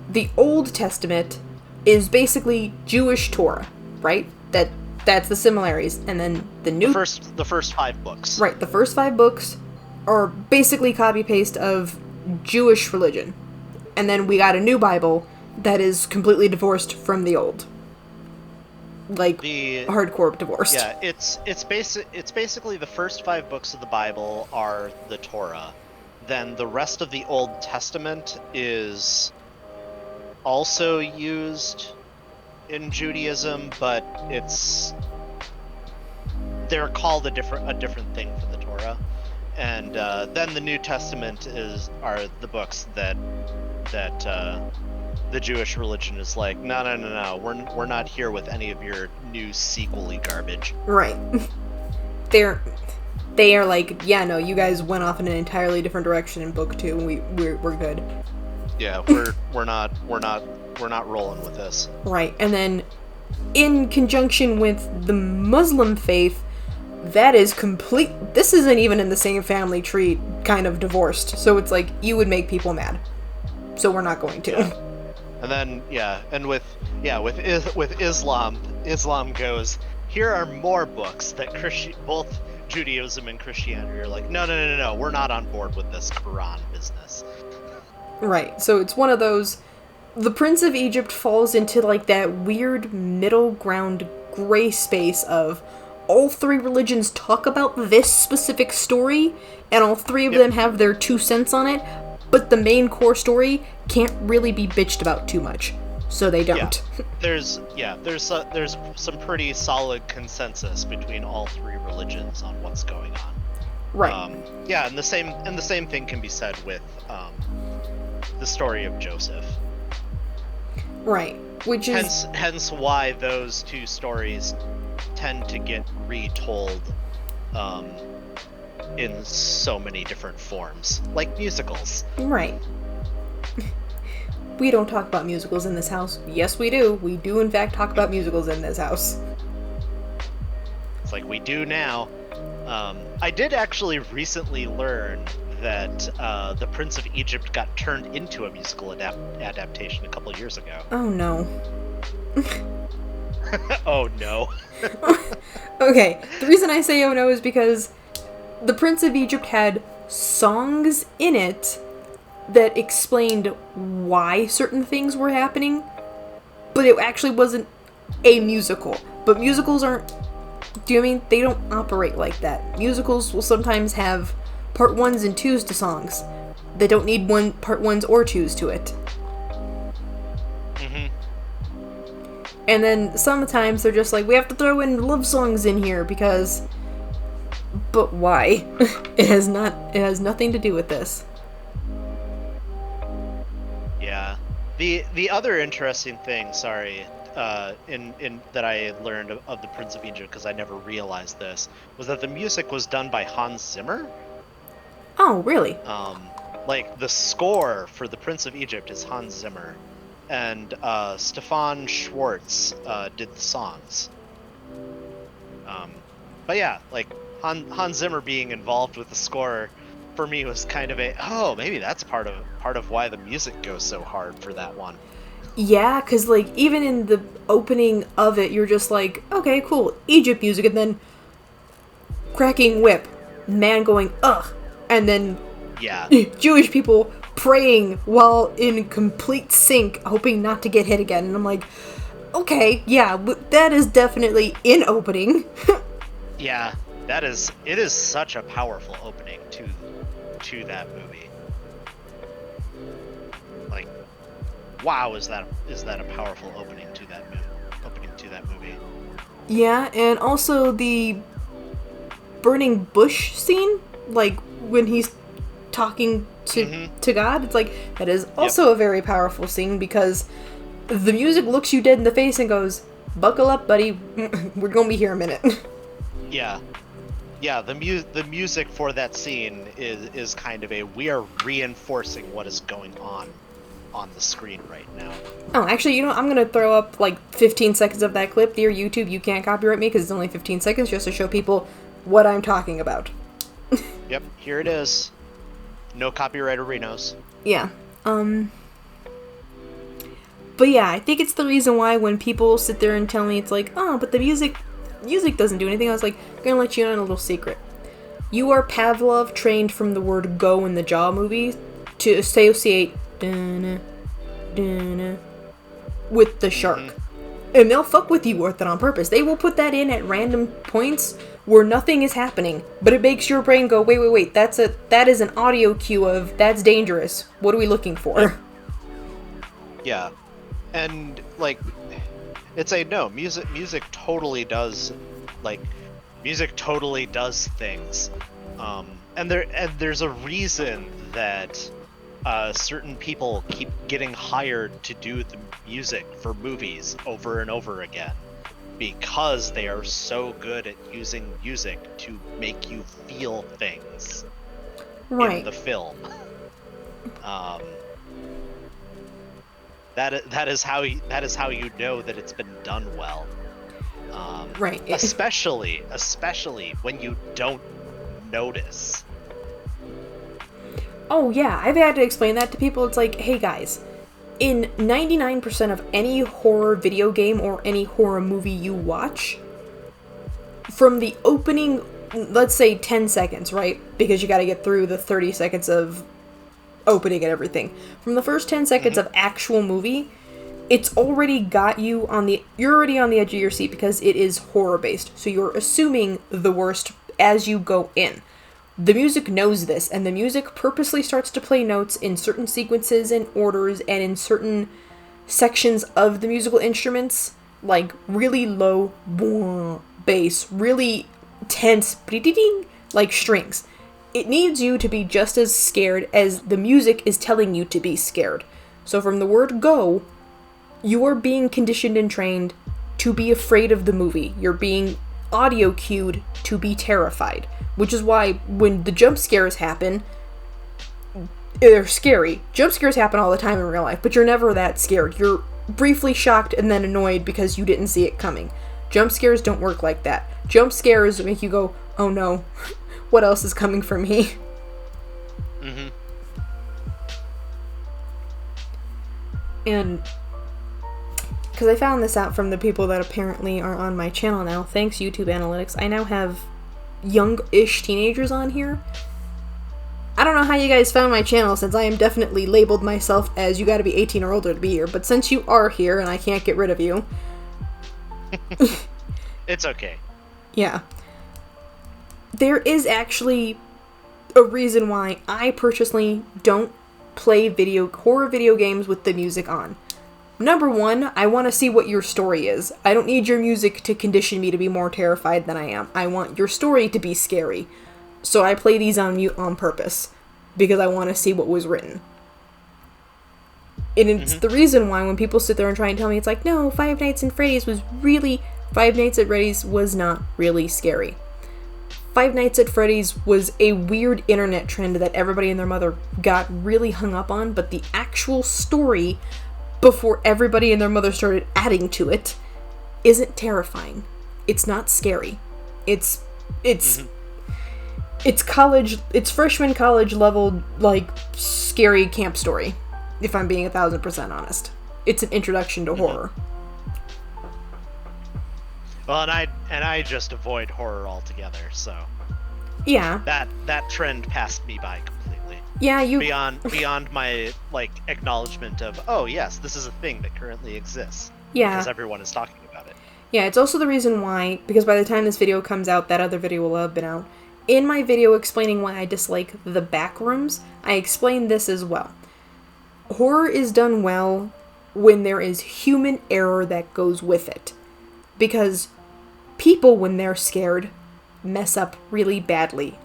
the Old Testament is basically Jewish Torah, right? That's the similarities, and then the first 5 books. Right, the first 5 books are basically copy-paste of Jewish religion. And then we got a new Bible that is completely divorced from the old. Like, hardcore divorced. Yeah, it's basically the first 5 books of the Bible are the Torah. Then the rest of the Old Testament is also used in Judaism, but they're called a different thing for the Torah. And then the New Testament are the books that the Jewish religion is like, no, we're not here with any of your new sequel-y garbage. Right. They are like, yeah, no, you guys went off in an entirely different direction in book 2, and we're good. Yeah, we're not rolling with this. Right, and then in conjunction with the Muslim faith, that is complete. This isn't even in the same family tree, kind of divorced. So it's like, you would make people mad. So we're not going to. Yeah. And then with Islam goes, here are more books that both Judaism and Christianity are like, no, we're not on board with this Quran business. Right. So it's one of those. The Prince of Egypt falls into like that weird middle ground gray space of all three religions talk about this specific story, and all three of them have their 2 cents on it, but the main core story can't really be bitched about too much, so they don't. Yeah. There's some pretty solid consensus between all three religions on what's going on. Right. And the same thing can be said with the story of Joseph. Right. Which is hence why those 2 stories tend to get retold in so many different forms, like musicals. Right. We don't talk about musicals in this house. Yes, we do. We do, in fact, talk about musicals in this house. It's like we do now. I did actually recently learn that The Prince of Egypt got turned into a musical adaptation a couple of years ago. Oh, no. Oh, no. Okay, the reason I say oh no is because The Prince of Egypt had songs in it that explained why certain things were happening, but it actually wasn't a musical. But musicals aren't, do you know what I mean? They don't operate like that. Musicals will sometimes have part 1s and 2s to songs. They don't need part 1s or 2s to it. And then sometimes they're just like, we have to throw in love songs in here because... But why? It has nothing to do with this. Yeah. The other interesting thing, in that I learned of The Prince of Egypt, because I never realized this, was that the music was done by Hans Zimmer. Oh, really? Like, the score for The Prince of Egypt is Hans Zimmer. And Stefan Schwartz did the songs. But yeah, like Hans Zimmer being involved with the score for me was kind of maybe that's part of why the music goes so hard for that one. Yeah, because like even in the opening of it, you're just like, okay, cool, Egypt music, and then cracking whip, man going ugh, and then Jewish people praying while in complete sync, hoping not to get hit again. And I'm like, okay, yeah, that is definitely in opening. Yeah, it is such a powerful opening to that movie. Like, wow, is that a powerful opening to that movie. Yeah, and also the burning bush scene, like when he's talking to God, it's like, that is also a very powerful scene because the music looks you dead in the face and goes, buckle up, buddy, we're gonna be here a minute. Yeah, the music for that scene is kind of we are reinforcing what is going on the screen right now. Oh, actually, I'm gonna throw up like 15 seconds of that clip. Dear YouTube, you can't copyright me because it's only 15 seconds just to show people what I'm talking about. Yep, here it is. No copyrighterinos. Yeah. But yeah, I think it's the reason why when people sit there and tell me it's like, oh, but the music doesn't do anything, I was like, I'm gonna let you in on a little secret. You are Pavlov trained from the word go in the Jaw movie to associate dun, dun, with the shark. And they'll fuck with you with it on purpose. They will put that in at random points where nothing is happening, but it makes your brain go, wait, that is an audio cue of, that's dangerous. What are we looking for? Yeah. And, like, it's music totally does, like, music totally does things. And there's a reason that certain people keep getting hired to do the music for movies over and over again, because they are so good at using music to make you feel things in the film. That is how you know that it's been done well. Right. Especially when you don't notice. Oh yeah, I've had to explain that to people. It's like, hey guys, In 99% of any horror video game or any horror movie you watch, from the opening, let's say 10 seconds, right? Because you gotta get through the 30 seconds of opening and everything. From the first 10 seconds of actual movie, it's already got you you're already on the edge of your seat because it is horror based. So you're assuming the worst as you go in. The music knows this, and the music purposely starts to play notes in certain sequences and orders and in certain sections of the musical instruments, like really low bass, really tense, like strings. It needs you to be just as scared as the music is telling you to be scared. So from the word go, you are being conditioned and trained to be afraid of the movie. You're being audio cued to be terrified. Which is why when the jump scares happen, they're scary. Jump scares happen all the time in real life, but you're never that scared. You're briefly shocked and then annoyed because you didn't see it coming. Jump scares don't work like that. Jump scares make you go, oh no, what else is coming for me? Mm-hmm. And because I found this out from the people that apparently are on my channel now, thanks YouTube Analytics, I now have young-ish teenagers on here. I don't know how you guys found my channel, since I am definitely labeled myself as you gotta be 18 or older to be here, but since you are here and I can't get rid of you... It's okay. Yeah. There is actually a reason why I personally don't play horror video games with the music on. Number one, I want to see what your story is. I don't need your music to condition me to be more terrified than I am. I want your story to be scary. So I play these on mute on purpose, because I want to see what was written. And it's the reason why when people sit there and try and tell me, it's like, no, Five Nights at Freddy's was not really scary. Five Nights at Freddy's was a weird internet trend that everybody and their mother got really hung up on, but the actual story, before everybody and their mother started adding to it, isn't terrifying. It's not scary. It's freshman college level, like, scary camp story, if I'm being 1000% honest. It's an introduction to horror. Well, and I just avoid horror altogether, so yeah, that trend passed me by completely. Yeah, beyond my, like, acknowledgement of, oh yes, this is a thing that currently exists. Yeah, because everyone is talking about it. Yeah, it's also the reason why, because by the time this video comes out, that other video will have been out. In my video explaining why I dislike the back rooms, I explained this as well. Horror is done well when there is human error that goes with it. Because people, when they're scared, mess up really badly.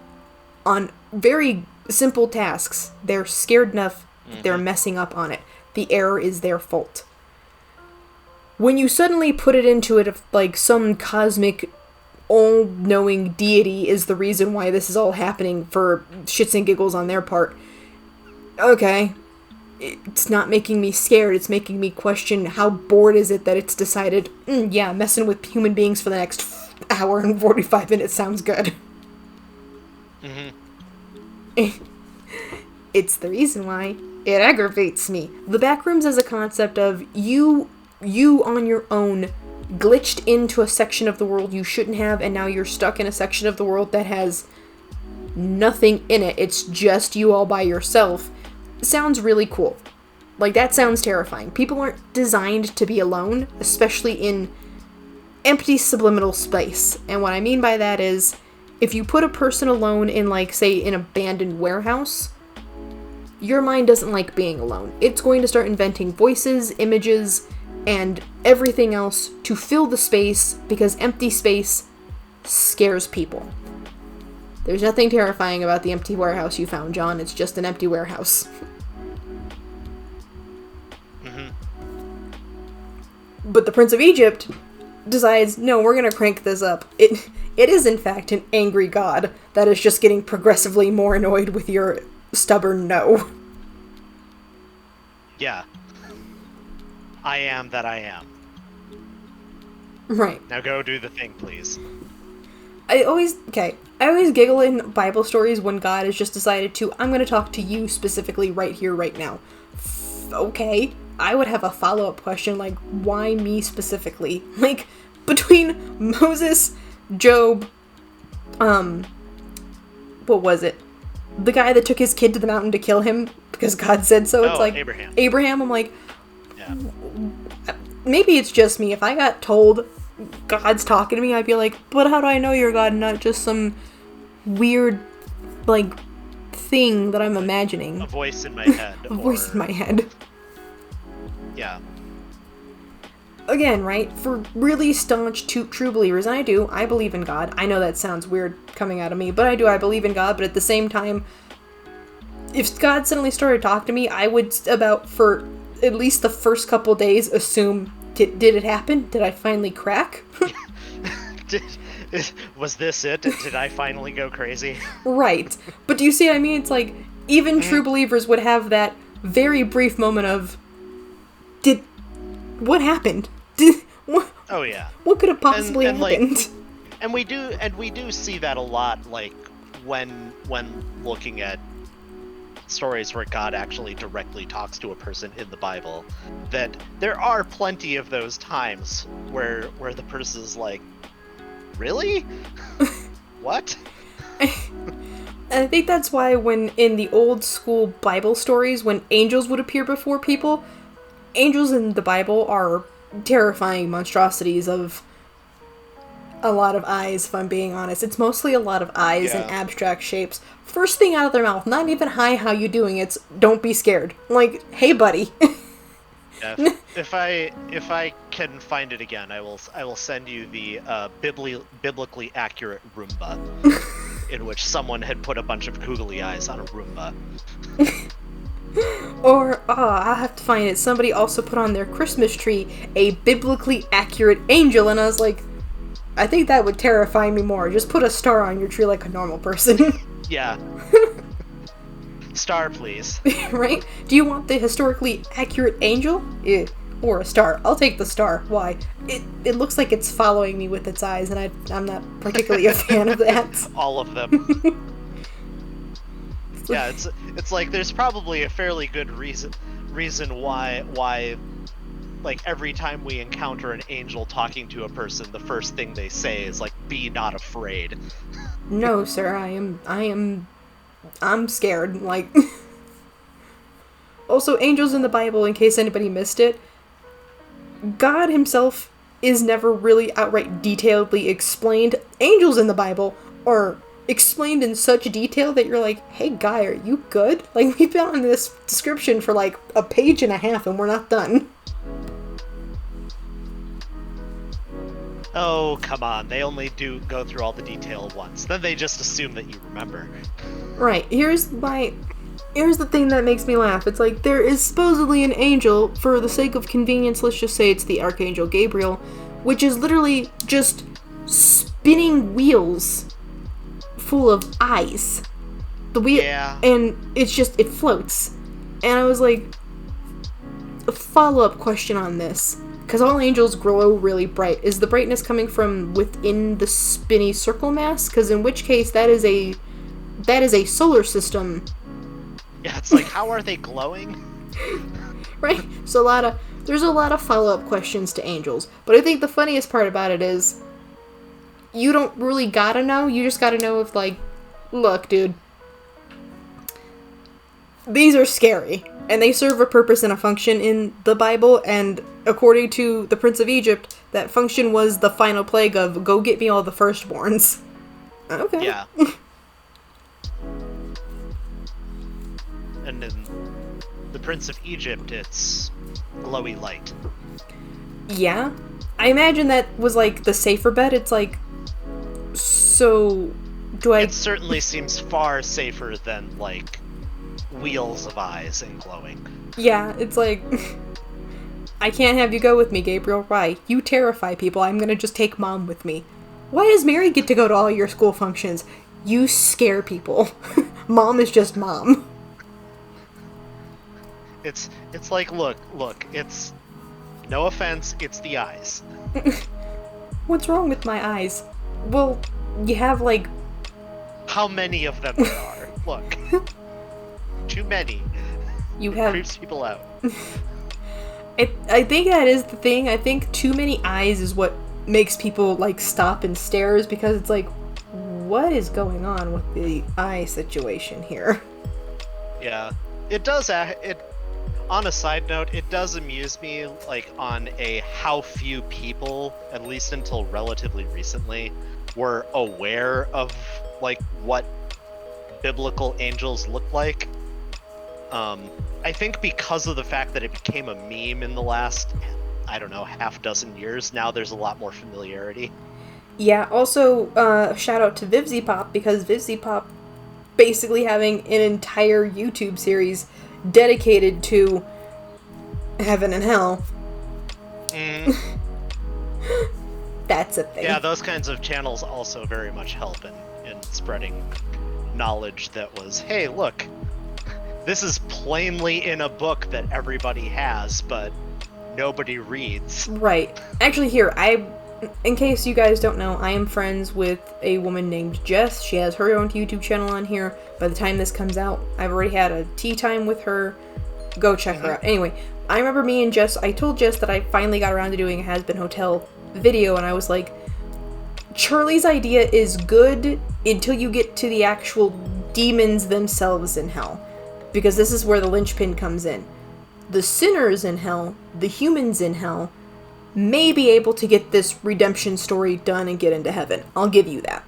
On very simple tasks, they're scared enough that they're messing up on it. The error is their fault. When you suddenly put it into it of, like, some cosmic, all-knowing deity is the reason why this is all happening for shits and giggles on their part, okay, it's not making me scared, it's making me question how bored is it that it's decided, yeah, messing with human beings for the next hour and 45 minutes sounds good. It's the reason why it aggravates me. The backrooms is a concept of you on your own glitched into a section of the world you shouldn't have, and now you're stuck in a section of the world that has nothing in it. It's just you all by yourself. Sounds really cool. Like, that sounds terrifying. People aren't designed to be alone, especially in empty subliminal space. And what I mean by that is, if you put a person alone in, like, say, an abandoned warehouse, your mind doesn't like being alone. It's going to start inventing voices, images, and everything else to fill the space, because empty space scares people. There's nothing terrifying about the empty warehouse you found, John. It's just an empty warehouse. But the Prince of Egypt decides, no, we're gonna crank this up. It is, in fact, an angry god that is just getting progressively more annoyed with your stubborn no. Yeah. I am that I am. Right. Now go do the thing, please. I always giggle in Bible stories when God has just decided to, I'm gonna talk to you specifically right here, right now. Okay. I would have a follow-up question, like, why me specifically? Like, between Moses, Job, what was it? The guy that took his kid to the mountain to kill him because God said so. It's like Abraham. I'm like, yeah. Maybe it's just me. If I got told God's talking to me, I'd be like, but how do I know you're God, not just some weird, like, thing that I'm imagining? A voice in my head. Voice in my head. Yeah. Again, right? For really staunch, true believers, and I believe in God. I know that sounds weird coming out of me, but I believe in God, but at the same time, if God suddenly started talking to me, I would, for at least the first couple days, assume, did it happen? Did I finally crack? Was this it? Did I finally go crazy? Right. But do you see what I mean? It's like, even true believers would have that very brief moment of, what happened? Oh yeah. What could have possibly happened? Like, and we do see that a lot, like when looking at stories where God actually directly talks to a person in the Bible, that there are plenty of those times where the person's like, really? What? I think that's why when in the old school Bible stories, when angels would appear before people, angels in the Bible are terrifying monstrosities of a lot of eyes, if I'm being honest. It's mostly a lot of eyes and abstract shapes. First thing out of their mouth, not even hi, how you doing, it's don't be scared. Like, hey buddy. Yeah, if I can find it again, I will send you the biblically accurate Roomba, in which someone had put a bunch of googly eyes on a Roomba. Or, I'll have to find it. Somebody also put on their Christmas tree a biblically accurate angel, and I was like, I think that would terrify me more. Just put a star on your tree like a normal person. Yeah. Star, please. Right? Do you want the historically accurate angel? Or a star? I'll take the star. Why? It looks like it's following me with its eyes, and I'm not particularly a fan of that. All of them. Yeah, it's like there's probably a fairly good reason why like every time we encounter an angel talking to a person, the first thing they say is like, "Be not afraid." No, sir, I'm scared. Like, also, angels in the Bible, in case anybody missed it, God himself is never really outright detailedly explained. Angels in the Bible are explained in such detail that you're like, hey guy, are you good? Like, we've been on this description for like a page and a half and we're not done. Oh, come on. They only do go through all the detail once. Then they just assume that you remember. Right. Here's the thing that makes me laugh. It's like, there is supposedly an angel, for the sake of convenience, let's just say it's the Archangel Gabriel, which is literally just spinning wheels full of eyes. The wheel, and it's just, it floats. And I was like, a follow-up question on this, because all angels glow really bright. Is the brightness coming from within the spinny circle mass? Because in which case, that is a solar system. Yeah, it's like, how are they glowing? Right? So there's a lot of follow-up questions to angels. But I think the funniest part about it is, you don't really gotta know. You just gotta know if, like, look, dude, these are scary, and they serve a purpose and a function in the Bible, and according to the Prince of Egypt, that function was the final plague of, go get me all the firstborns. Okay. Yeah. And in the Prince of Egypt, it's glowy light. Yeah. I imagine that was, like, the safer bet. It's like, so, It certainly seems far safer than, like, wheels of eyes and glowing. Yeah, it's like, I can't have you go with me, Gabriel. Why? You terrify people. I'm gonna just take Mom with me. Why does Mary get to go to all your school functions? You scare people. Mom is just Mom. It's like, look, it's, no offense, it's the eyes. What's wrong with my eyes? Well, you have, like... How many of them there are? Look. Too many. You have... Creeps people out. I think that is the thing. I think too many eyes is what makes people like stop and stares, because it's like, what is going on with the eye situation here? Yeah, it does. On a side note, it does amuse me, like, on a how few people, at least until relatively recently, were aware of, like, what biblical angels look like. I think because of the fact that it became a meme in the last, I don't know, half dozen years, now there's a lot more familiarity. Yeah, also, shout out to VivziePop, because VivziePop basically having an entire YouTube series dedicated to heaven and hell. That's a thing. Yeah, those kinds of channels also very much help in spreading knowledge that was, hey, look, this is plainly in a book that everybody has, but nobody reads. Right. Actually, in case you guys don't know, I am friends with a woman named Jess. She has her own YouTube channel on here. By the time this comes out, I've already had a tea time with her. Go check her out. Anyway, I remember me and Jess, I told Jess that I finally got around to doing a Has Been Hotel video, and I was like, Charlie's idea is good until you get to the actual demons themselves in hell. Because this is where the linchpin comes in. The sinners in hell, the humans in hell, may be able to get this redemption story done and get into heaven. I'll give you that.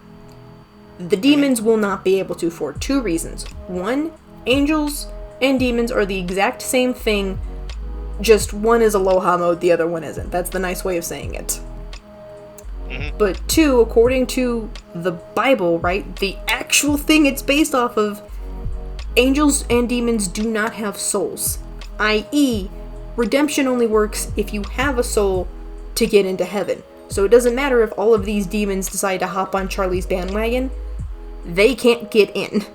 The demons will not be able to for two reasons. One, angels and demons are the exact same thing, just one is aloha mode, the other one isn't. That's the nice way of saying it. But two, according to the Bible, right, the actual thing it's based off of, angels and demons do not have souls. I.e., redemption only works if you have a soul to get into heaven. So it doesn't matter if all of these demons decide to hop on Charlie's bandwagon, they can't get in.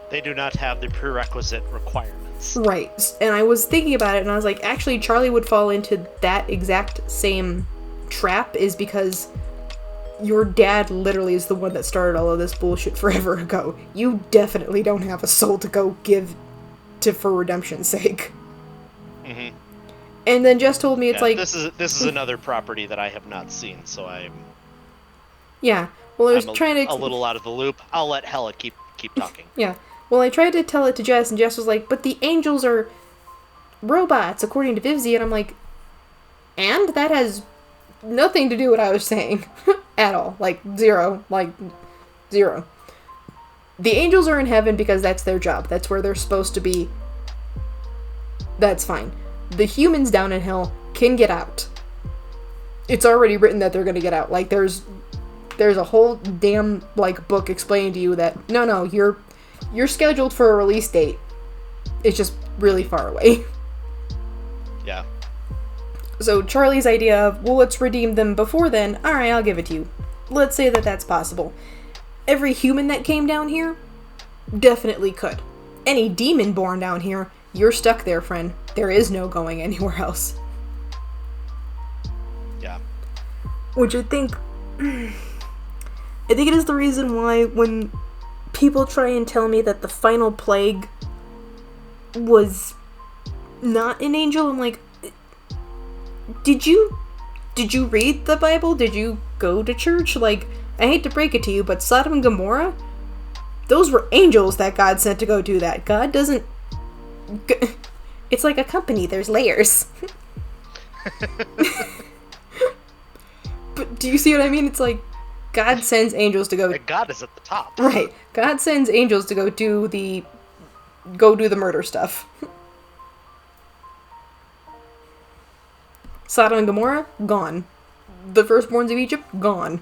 They do not have the prerequisite requirements. Right. And I was thinking about it, and I was like, actually, Charlie would fall into that exact same trap, is because your dad literally is the one that started all of this bullshit forever ago. You definitely don't have a soul to go give to for redemption's sake. And then Jess told me it's like... This is another property that I have not seen, so I'm... Yeah. Well, I was trying to... a little out of the loop. I'll let Hella keep talking. Yeah. Well, I tried to tell it to Jess, and Jess was like, but the angels are robots, according to Vivzie, and I'm like, and? That has nothing to do with what I was saying. At all. Zero. Zero. The angels are in heaven because that's their job. That's where they're supposed to be. That's fine. The humans down in hell can get out. It's already written that they're gonna get out. There's a whole damn, book explaining to you that, no, you're scheduled for a release date. It's just really far away. Yeah. So Charlie's idea of, well, let's redeem them before then, alright, I'll give it to you. Let's say that that's possible. Every human that came down here definitely could. Any demon born down here, you're stuck there, friend. There is no going anywhere else. Yeah. Which I think it is the reason why when people try and tell me that the final plague was not an angel, I'm like, did you read the Bible? Did you go to church? I hate to break it to you, but Sodom and Gomorrah, those were angels that God sent to go do that. God doesn't... It's like a company, there's layers. But do you see what I mean? It's like, God sends angels to go... God is at the top. Right. God sends angels to go do the murder stuff. Sodom and Gomorrah, gone. The firstborns of Egypt, gone.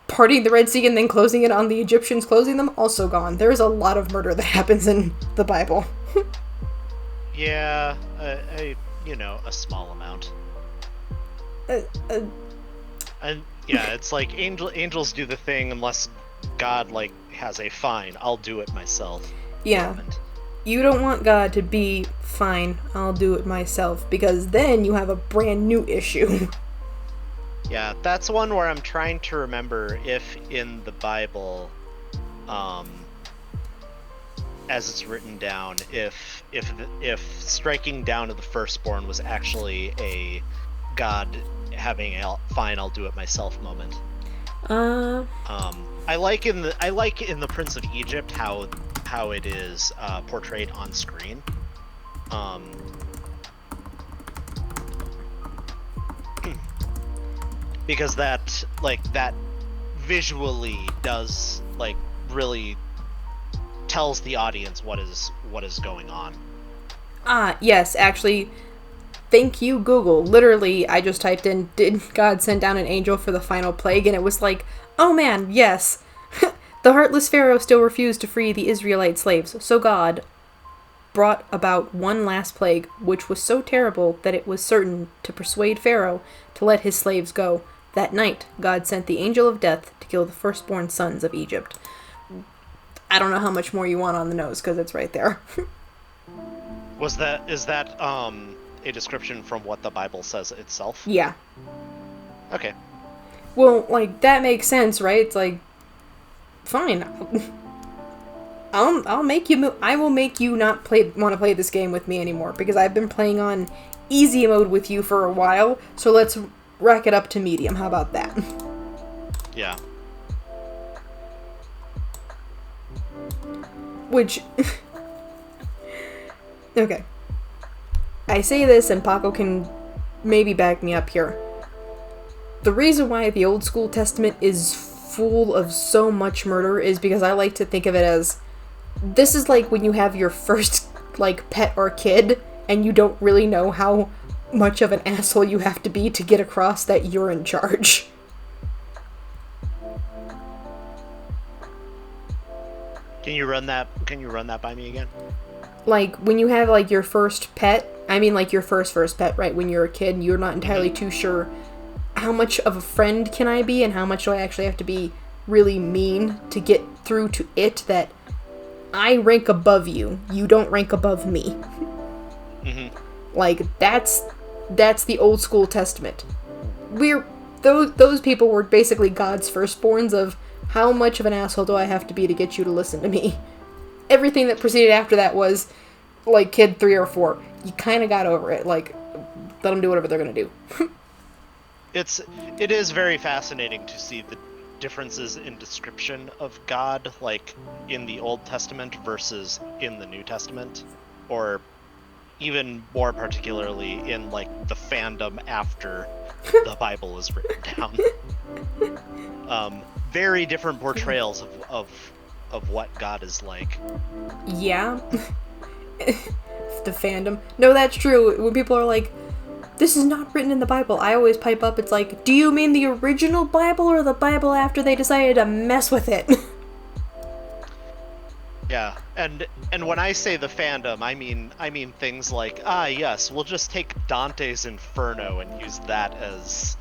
Parting the Red Sea and then closing it on the Egyptians closing them, also gone. There's a lot of murder that happens in the Bible. Yeah, a small amount. And yeah, it's like angels do the thing unless God has a fine. I'll do it myself. Yeah. Moment. You don't want God to be fine. I'll do it myself, because then you have a brand new issue. Yeah, that's one where I'm trying to remember if in the Bible, as it's written down, if striking down of the firstborn was actually a God having a fine, I'll do it myself moment. I like in the Prince of Egypt how it is portrayed on screen. Because that visually does really tells the audience what is going on. Yes, actually, thank you, Google. Literally, I just typed in, did God send down an angel for the final plague? And it was like, oh man, yes. The heartless Pharaoh still refused to free the Israelite slaves, so God brought about one last plague, which was so terrible that it was certain to persuade Pharaoh to let his slaves go. That night, God sent the angel of death to kill the firstborn sons of Egypt. I don't know how much more you want on the nose, because it's right there. Is that a description from what the Bible says itself? Yeah. Okay. Well, that makes sense, right? It's fine. I'll make you. I will make you not want to play this game with me anymore, because I've been playing on easy mode with you for a while. So let's rack it up to medium. How about that? Yeah. Which... Okay. I say this, and Paco can maybe back me up here. The reason why the Old School Testament is full of so much murder is because I like to think of it as... This is like when you have your first, pet or kid, and you don't really know how much of an asshole you have to be to get across that you're in charge. Can you run that by me again? When you have, your first pet, I mean, your first pet, right? When you're a kid, you're not entirely too sure how much of a friend can I be and how much do I actually have to be really mean to get through to it that I rank above you. You don't rank above me. Mm-hmm. That's the Old School Testament. Those people were basically God's firstborns of how much of an asshole do I have to be to get you to listen to me? Everything that proceeded after that was, kid 3 or 4. You kind of got over it. Let them do whatever they're going to do. It is very fascinating to see the differences in description of God, in the Old Testament versus in the New Testament. Or even more particularly in, the fandom after the Bible is written down. Very different portrayals of what God is like. Yeah. The fandom. No, that's true. When people are like, this is not written in the Bible, I always pipe up, it's like, do you mean the original Bible or the Bible after they decided to mess with it? Yeah, and when I say the fandom, I mean things like, yes, we'll just take Dante's Inferno and use that as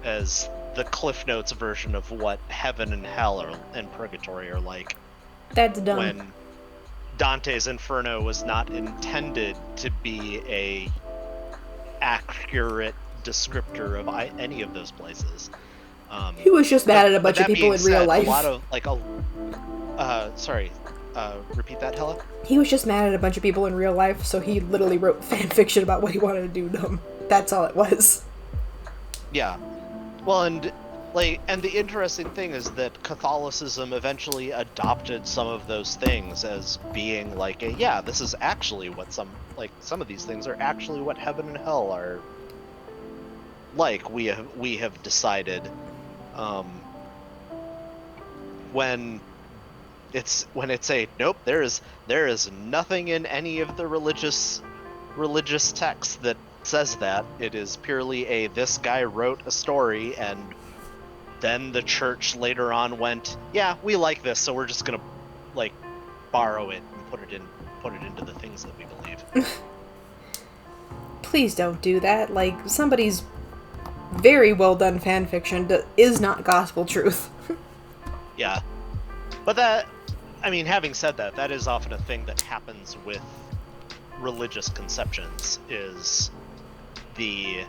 the Cliff Notes version of what heaven and hell and purgatory are like. That's dumb. When Dante's Inferno was not intended to be a accurate descriptor of any of those places. He was just mad at a bunch of people in real life. A lot of repeat that, Hella? He was just mad at a bunch of people in real life, so he literally wrote fan fiction about what he wanted to do to them. That's all it was. Yeah. Well, and the interesting thing is that Catholicism eventually adopted some of those things as being this is actually what some of these things are actually what heaven and hell are like. We have decided when it's a nope, there is nothing in any of the religious texts that says that. It is purely this guy wrote a story, and then the church later on went, yeah, we like this, so we're just gonna borrow it and put it into the things that we believe. Please don't do that. Somebody's very well done fan fiction is not gospel truth. Yeah. But that, having said that, that is often a thing that happens with religious conceptions, is the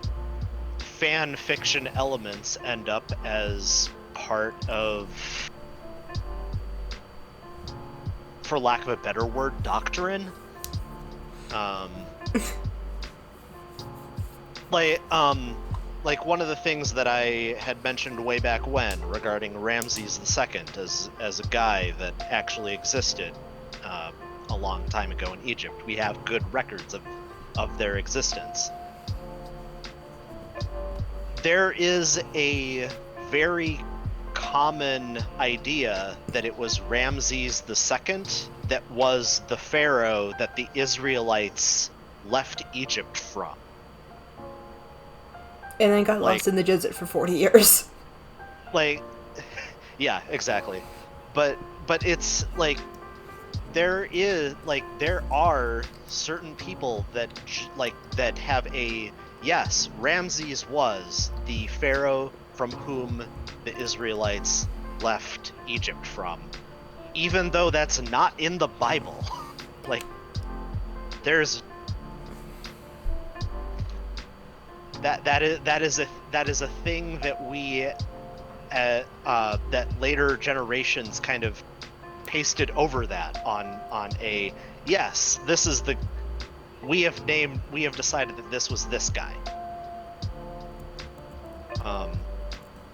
fan fiction elements end up as part of for lack of a better word, doctrine. Like one of the things that I had mentioned way back when regarding Ramses II as a guy that actually existed a long time ago in Egypt. We have good records of their existence. There is a very common idea that it was Ramses II that was the pharaoh that the Israelites left Egypt from. And then got lost in the desert for 40 years. Yeah, exactly. But it's like there are certain people that have yes, Ramses was the pharaoh from whom the Israelites left Egypt from, even though that's not in the Bible. There's that is a thing that we that later generations kind of pasted over that on a yes, this is the we have decided that this was this guy.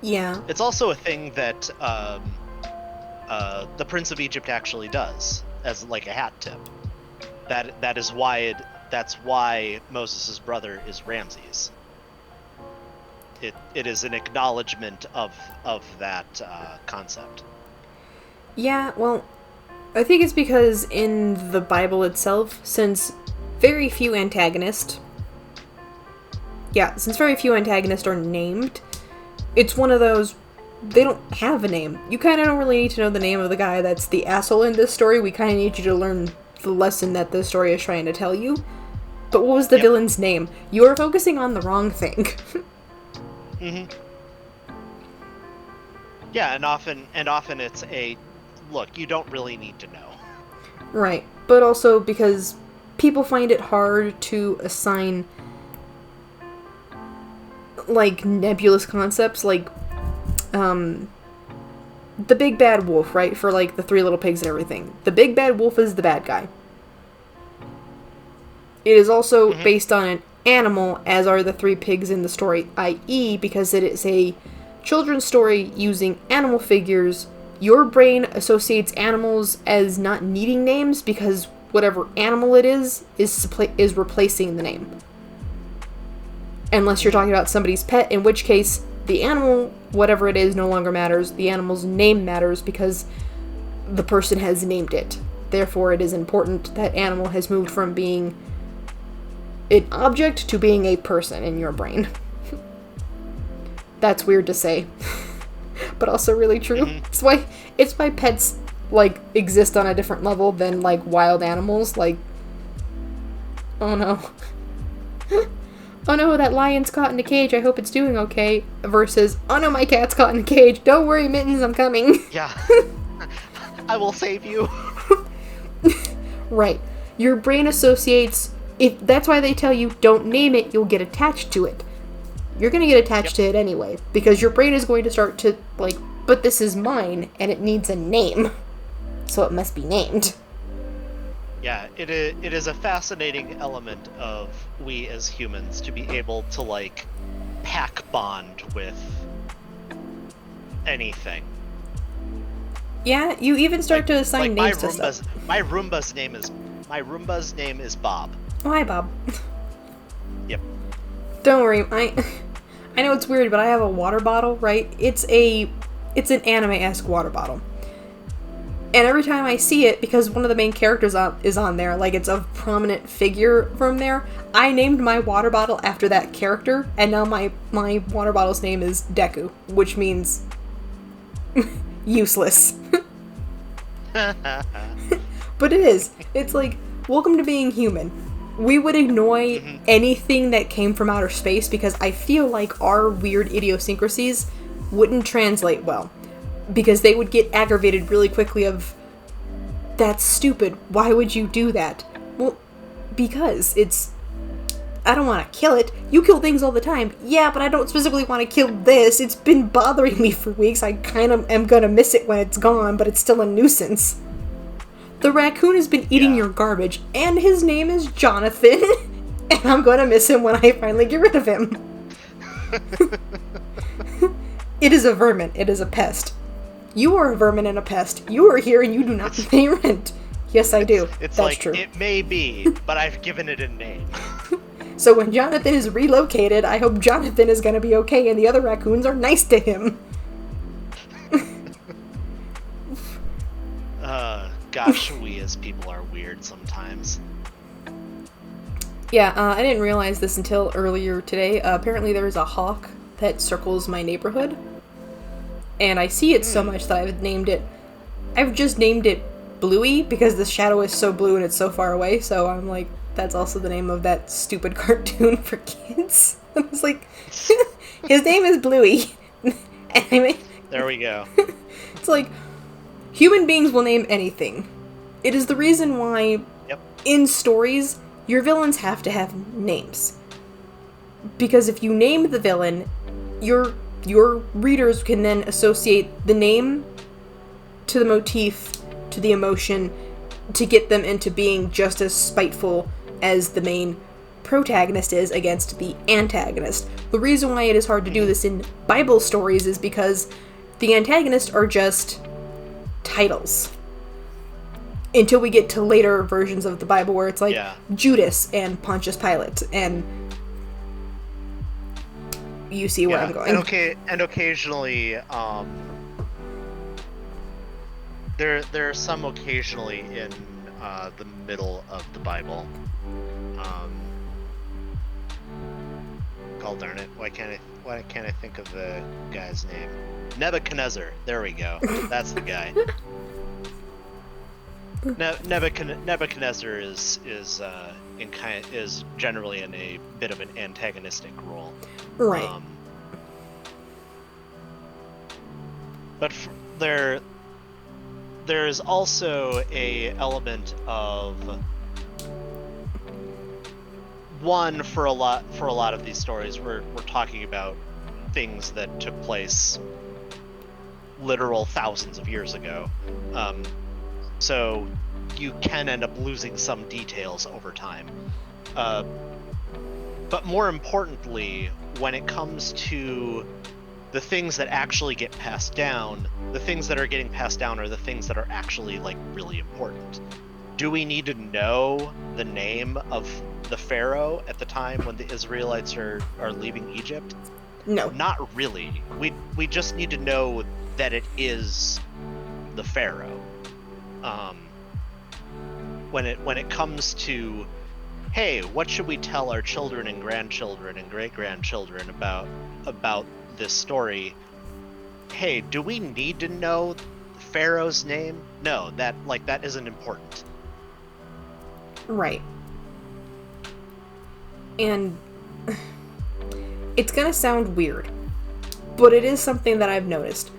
Yeah. It's also a thing that the Prince of Egypt actually does as like a hat tip. That's why Moses' brother is Ramses. It is an acknowledgement of that concept. Yeah, well, I think it's because in the Bible itself, since very few antagonists are named, it's one of those, they don't have a name. You kind of don't really need to know the name of the guy that's the asshole in this story. We kind of need you to learn the lesson that this story is trying to tell you. But what was the villain's name? You are focusing on the wrong thing. Mm-hmm. Yeah, and often it's a look, you don't really need to know. Right. But also because people find it hard to assign like nebulous concepts like the big bad wolf, right? For like the Three Little Pigs and everything. The big bad wolf is the bad guy. It is also based on an animal, as are the three pigs in the story, i.e. because it is a children's story using animal figures, your brain associates animals as not needing names because whatever animal it is replacing the name. Unless you're talking about somebody's pet, in which case the animal, whatever it is, no longer matters. The animal's name matters because the person has named it. Therefore, it is important that animal has moved from being an object to being a person in your brain. That's weird to say, but also really true. Mm-hmm. It's why pets like exist on a different level than like wild animals. Like, oh no, oh no, that lion's caught in a cage. I hope it's doing okay. Versus, oh no, my cat's caught in a cage. Don't worry, Mittens, I'm coming. Yeah, I will save you. Right, your brain associates. If that's why they tell you don't name it, you'll get attached to it. You're going to get attached to it anyway, because your brain is going to start to, like, but this is mine, and it needs a name, so it must be named. Yeah, it is a fascinating element of we as humans to be able to, like, pack bond with anything. Yeah, you even start to assign names to stuff. My Roomba's name is Bob. Oh, hi, Bob. Yep. Don't worry, I know it's weird, but I have a water bottle, right? It's an anime-esque water bottle. And every time I see it, because one of the main characters is on there, like it's a prominent figure from there, I named my water bottle after that character, and now my water bottle's name is Deku, which means useless. But it is. It's like, welcome to being human. We would ignore anything that came from outer space because I feel like our weird idiosyncrasies wouldn't translate well. Because they would get aggravated really quickly of, that's stupid, why would you do that? Well, because I don't want to kill it. You kill things all the time. Yeah, but I don't specifically want to kill this. It's been bothering me for weeks. I kind of am going to miss it when it's gone, but it's still a nuisance. The raccoon has been eating your garbage, and his name is Jonathan, and I'm gonna miss him when I finally get rid of him. It is a vermin. It is a pest. You are a vermin and a pest. You are here and you do not pay rent. Yes, I do. It's That's like, true. it may be, but I've given it a name. So when Jonathan is relocated, I hope Jonathan is gonna be okay and the other raccoons are nice to him. Gosh, we as people are weird sometimes. Yeah, I didn't realize this until earlier today. Apparently there is a hawk that circles my neighborhood. And I see it so much that I've just named it Bluey because the shadow is so blue and it's so far away, so I'm like, that's also the name of that stupid cartoon for kids. I was like, his name is Bluey. Anyway. There we go. It's like, human beings will name anything. It is the reason why, in stories, your villains have to have names. Because if you name the villain, your readers can then associate the name to the motif, to the emotion, to get them into being just as spiteful as the main protagonist is against the antagonist. The reason why it is hard to do this in Bible stories is because the antagonists are just titles. Until we get to later versions of the Bible where it's like Judas and Pontius Pilate, and you see where I'm going. And occasionally, there are some occasionally in the middle of the Bible. God darn it! Why can't I think of the guy's name? Nebuchadnezzar. There we go. That's the guy. Nebuchadnezzar is generally in a bit of an antagonistic role, right? But there's also a element of one for a lot of these stories. We're talking about things that took place literal thousands of years ago. So you can end up losing some details over time. But more importantly, when it comes to the things that actually get passed down, the things that are getting passed down are the things that are actually, like, really important. Do we need to know the name of the pharaoh at the time when the Israelites are leaving Egypt? No. Not really. We just need to know that it is the pharaoh. When it comes to, hey, what should we tell our children and grandchildren and great-grandchildren about this story? Hey, do we need to know Pharaoh's name? No, that isn't important. Right. And it's gonna sound weird, but it is something that I've noticed.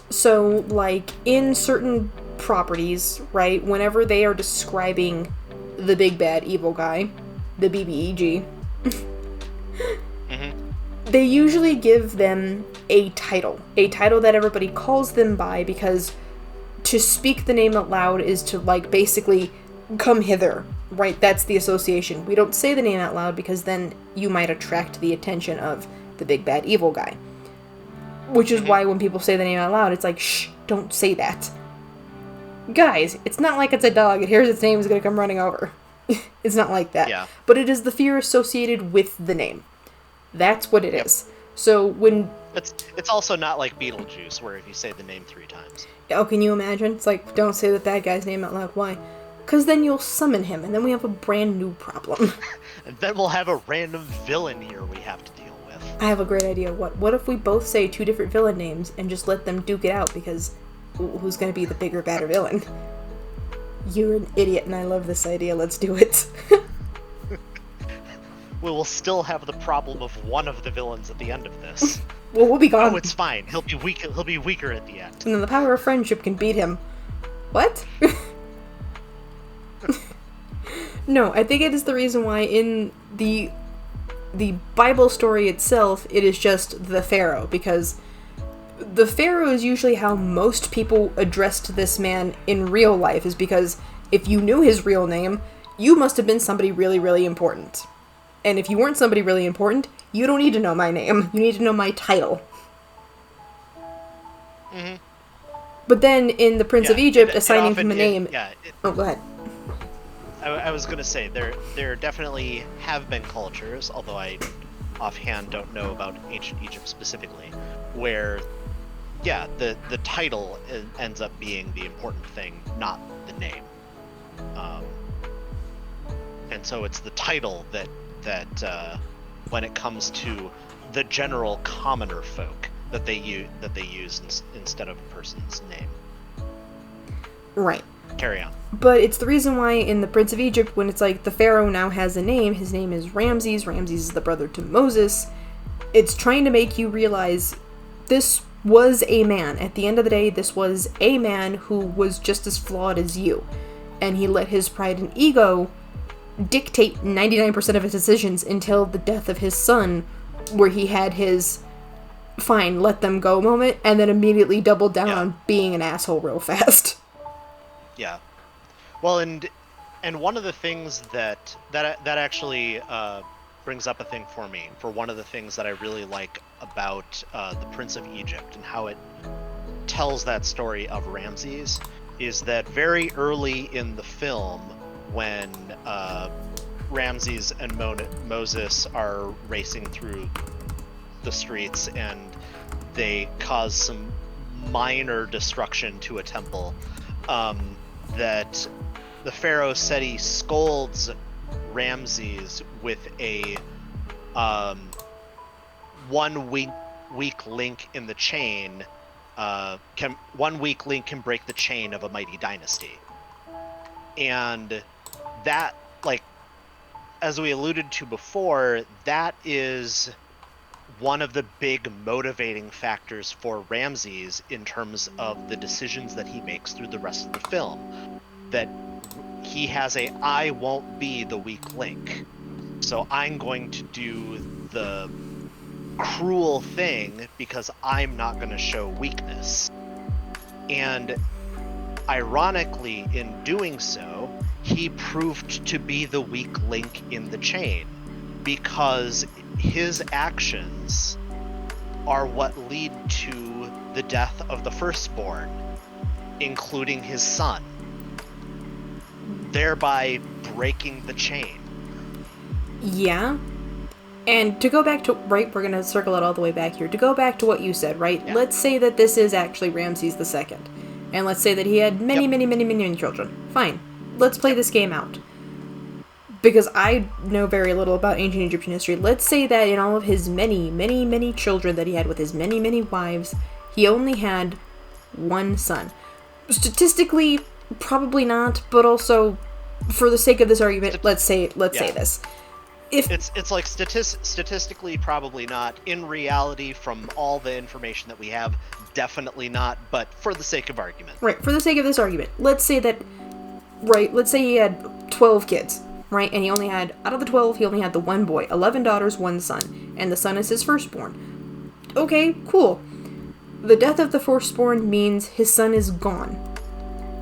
So, like, in certain properties, right, whenever they are describing the big bad evil guy, the BBEG, they usually give them a title that everybody calls them by, because to speak the name out loud is to, like, basically come hither, right? That's the association. We don't say the name out loud because then you might attract the attention of the big bad evil guy. Which is why when people say the name out loud, it's like, shh, don't say that. Guys, it's not like it's a dog. It hears its name, is going to come running over. It's not like that. Yeah. But it is the fear associated with the name. That's what it is. So when... It's also not like Beetlejuice, where if you say the name 3 times. Oh, can you imagine? It's like, don't say the bad guy's name out loud. Why? Because then you'll summon him, and then we have a brand new problem. And then we'll have a random villain here we have to deal with. I have a great idea. What if we both say 2 different villain names and just let them duke it out, because who's going to be the bigger, badder villain? You're an idiot, and I love this idea. Let's do it. We will still have the problem of one of the villains at the end of this. Well, we'll be gone. Oh, it's fine. He'll be weak. He'll be weaker at the end. And then the power of friendship can beat him. What? No, I think it is the reason why in the Bible story itself, it is just the Pharaoh, because the Pharaoh is usually how most people addressed this man in real life, is because If you knew his real name, you must have been somebody really, really important. And if you weren't somebody really important, you don't need to know my name. You need to know my title. Mm-hmm. But then in The Prince of Egypt, assigning him a name... oh, go ahead. I was going to say, there definitely have been cultures, although I offhand don't know about ancient Egypt specifically, where, the title ends up being the important thing, not the name. And so it's the title that when it comes to the general commoner folk, that they use instead of a person's name. Right. Carry on. But it's the reason why in The Prince of Egypt, when it's like the pharaoh now has a name, his name is Ramses. Ramses is the brother to Moses. It's trying to make you realize this was a man. At the end of the day, this was a man who was just as flawed as you. And he let his pride and ego dictate 99% of his decisions until the death of his son, where he had his fine, let them go moment, and then immediately doubled down on being an asshole real fast. Yeah. Well, and one of the things that actually brings up a thing for me, for one of the things that I really like about The Prince of Egypt and how it tells that story of Ramses, is that very early in the film, when Ramses and Moses are racing through the streets and they cause some minor destruction to a temple, that the pharaoh said he scolds Ramses with a 1 weak link in the chain. One weak link can break the chain of a mighty dynasty. And that, like, as we alluded to before, that is one of the big motivating factors for Ramses in terms of the decisions that he makes through the rest of the film. That he has I won't be the weak link. So I'm going to do the cruel thing because I'm not going to show weakness. And ironically, in doing so, he proved to be the weak link in the chain, because his actions are what lead to the death of the firstborn, including his son, thereby breaking the chain. Yeah. And to go back to, right, we're going to circle it all the way back here. To go back to what you said, right? Yeah. Let's say that this is actually Ramses II. And let's say that he had many children. Fine. Let's play this game out. Because I know very little about ancient Egyptian history. Let's say that in all of his many children that he had with his many wives, he only had one son. Statistically, probably not, but also, for the sake of this argument, let's say this. It's like statistically probably not. In reality, from all the information that we have, definitely not, but for the sake of argument. Right, for the sake of this argument, let's say he had 12 kids, right? And he only had, out of the 12, he only had the one boy, 11 daughters, one son, and the son is his firstborn. Okay, cool. The death of the firstborn means his son is gone,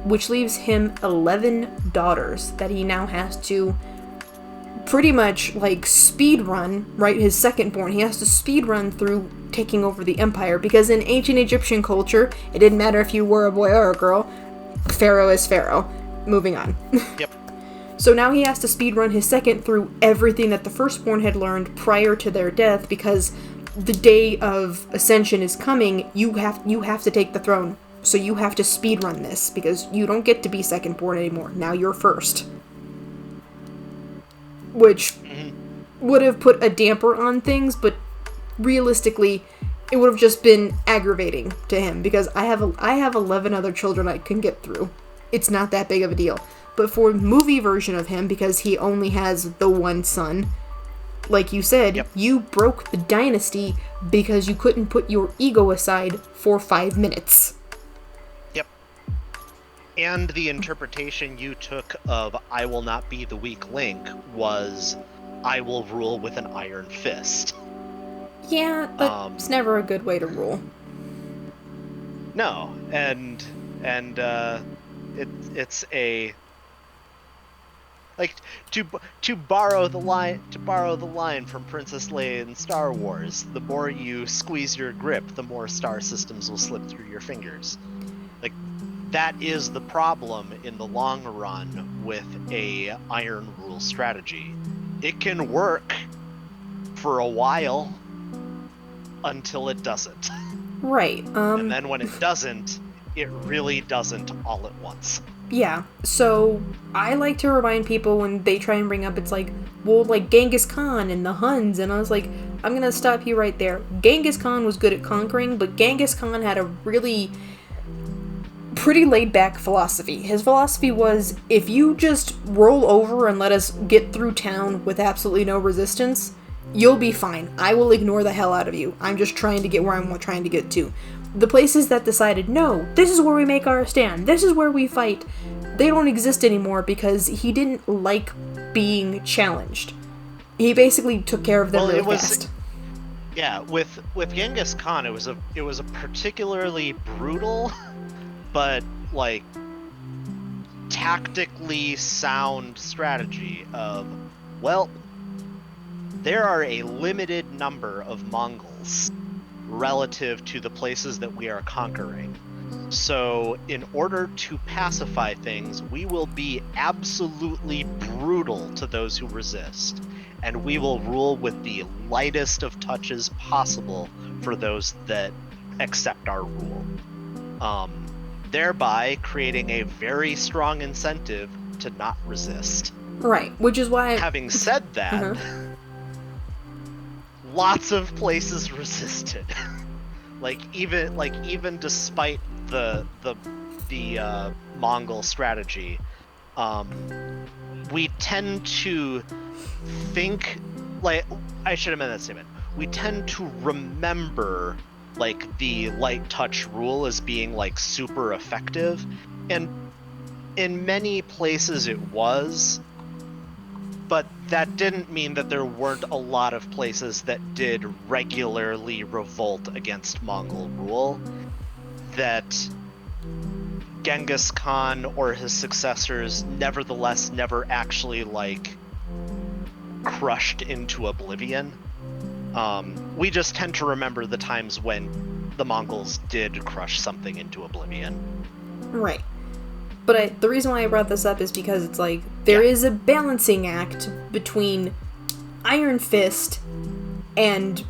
which leaves him 11 daughters that he now has to pretty much, like, speed run, right? His secondborn, he has to speed run through taking over the empire, because in ancient Egyptian culture, it didn't matter if you were a boy or a girl, pharaoh is pharaoh. Moving on. Yep. So now he has to speed run his second through everything that the firstborn had learned prior to their death, because the day of ascension is coming. You have to take the throne, so you have to speed run this, because you don't get to be secondborn anymore. Now you're first. Which would have put a damper on things, but realistically, it would have just been aggravating to him, because I have 11 other children I can get through. It's not that big of a deal. But for the movie version of him, because he only has the one son, like you said, You broke the dynasty because you couldn't put your ego aside for 5 minutes. Yep. And the interpretation you took of I will not be the weak link was I will rule with an iron fist. Yeah, that's never a good way to rule. No, and it's a Like to borrow the line from Princess Leia in Star Wars, the more you squeeze your grip, the more star systems will slip through your fingers. Like that is the problem in the long run with a iron rule strategy. It can work for a while until it doesn't. Right. And then when it doesn't, it really doesn't all at once. Yeah, so I like to remind people when they try and bring up, it's like, well, like Genghis Khan and the Huns, and I was like, I'm gonna stop you right there. Genghis Khan was good at conquering, but Genghis Khan had a really pretty laid back philosophy. His philosophy was, if you just roll over and let us get through town with absolutely no resistance, you'll be fine. I will ignore the hell out of you. I'm just trying to get where I'm trying to get to. The places that decided, no, this is where we make our stand, this is where we fight, they don't exist anymore because he didn't like being challenged. He basically took care of them really fast. Yeah, with Genghis Khan, it was a particularly brutal, but like tactically sound strategy of, well, there are a limited number of Mongols relative to the places that we are conquering. So in order to pacify things, we will be absolutely brutal to those who resist, and we will rule with the lightest of touches possible for those that accept our rule. Thereby creating a very strong incentive to not resist. Right, which is why... Having said that, lots of places resisted. even despite the Mongol strategy, we tend to think, like, I should have meant that statement. We tend to remember like the light touch rule as being like super effective, and in many places it was. But that didn't mean that there weren't a lot of places that did regularly revolt against Mongol rule, that Genghis Khan or his successors nevertheless never actually, like, crushed into oblivion. We just tend to remember the times when the Mongols did crush something into oblivion. Right. But the reason why I brought this up is because it's like, there is a balancing act between Iron Fist and,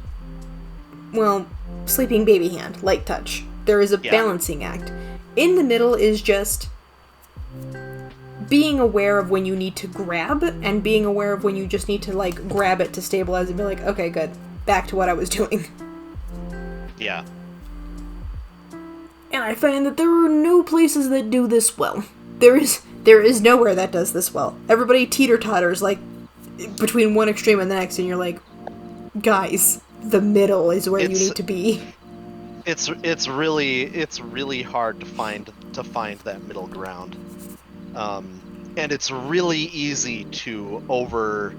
well, Sleeping Baby Hand, Light Touch. There is a balancing act. In the middle is just being aware of when you need to grab, and being aware of when you just need to, like, grab it to stabilize and be like, okay, good, back to what I was doing. Yeah. And I find that there are no places that do this well. There is nowhere that does this well. Everybody teeter-totters, like, between one extreme and the next, and you're like, guys, the middle is where you need to be. It's really hard to find that middle ground. And it's really easy to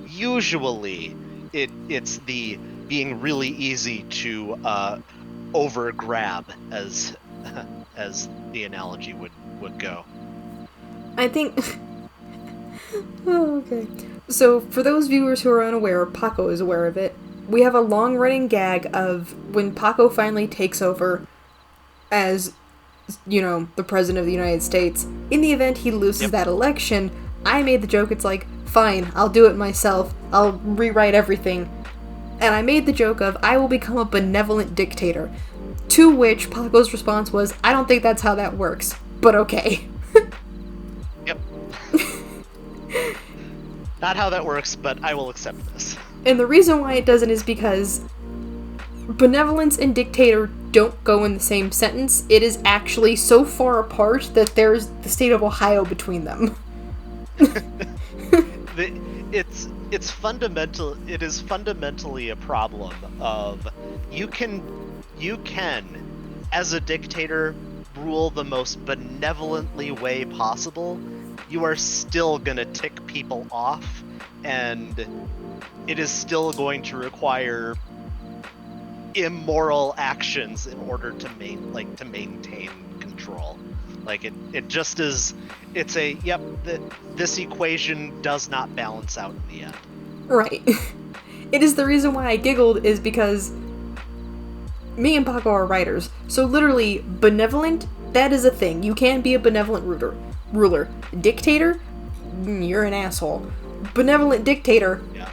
usually it's the being really easy to over grab, as the analogy would go. I think oh, okay. So for those viewers who are unaware, Paco is aware of it. We have a long running gag of when Paco finally takes over as, you know, the president of the United States. In the event he loses that election, I made the joke, it's like, fine, I'll do it myself. I'll rewrite everything. And I made the joke of, I will become a benevolent dictator. To which Paco's response was, I don't think that's how that works, but okay. Yep. Not how that works, but I will accept this. And the reason why it doesn't is because benevolence and dictator don't go in the same sentence. It is actually so far apart that there's the state of Ohio between them. It is fundamentally a problem of you can as a dictator rule the most benevolently way possible. You are still gonna tick people off, and it is still going to require immoral actions in order to maintain control. Like it just is. It's a yep. This equation does not balance out in the end. Right. It is the reason why I giggled is because me and Paco are writers. So literally, benevolent, that is a thing. You can be a benevolent ruler. Dictator, you're an asshole. Benevolent dictator Yeah.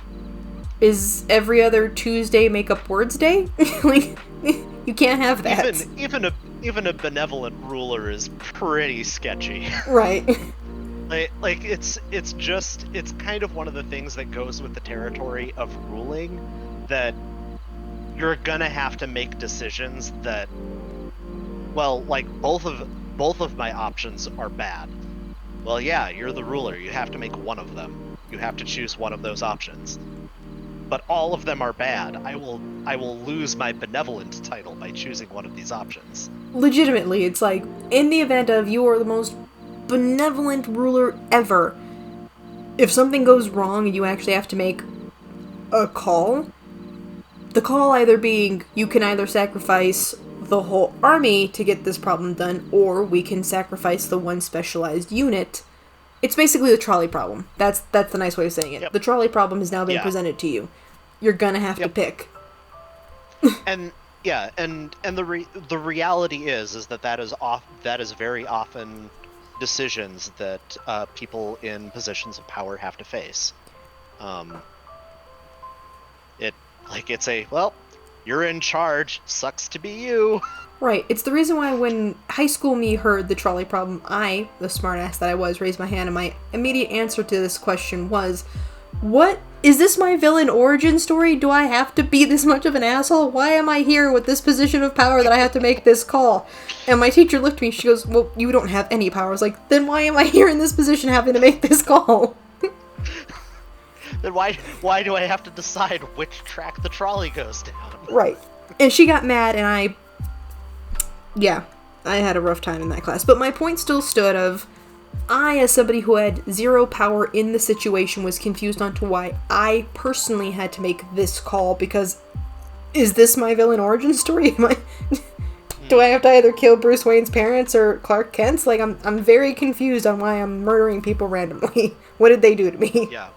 is every other Tuesday make up words day. Like, you can't have that. Even a benevolent ruler is pretty sketchy. Right. Like it's kind of one of the things that goes with the territory of ruling, that you're gonna have to make decisions that, well, like both of my options are bad. Well, yeah, you're the ruler. You have to make one of them. You have to choose one of those options. But all of them are bad. I will lose my benevolent title by choosing one of these options. Legitimately, it's like, in the event of you are the most benevolent ruler ever, if something goes wrong and you actually have to make a call, the call either being you can either sacrifice the whole army to get this problem done, or we can sacrifice the one specialized unit. It's basically the trolley problem. That's the nice way of saying it. Yep. The trolley problem has now been Yeah. presented to you. You're gonna have to pick. And yeah, and the reality is that is very often decisions that people in positions of power have to face. It's a, well, you're in charge, sucks to be you. Right. It's the reason why when high school me heard the trolley problem, I, the smartass that I was, raised my hand, and my immediate answer to this question was, what? Is this my villain origin story? Do I have to be this much of an asshole? Why am I here with this position of power that I have to make this call? And my teacher looked at me, she goes, well, you don't have any power. I was like, then why am I here in this position having to make this call? Then why do I have to decide which track the trolley goes down? Right. And she got mad, and I had a rough time in that class. But my point still stood of, I, as somebody who had zero power in the situation, was confused onto why I personally had to make this call, because is this my villain origin story? Do I have to either kill Bruce Wayne's parents or Clark Kent's? Like, I'm very confused on why I'm murdering people randomly. What did they do to me? Yeah.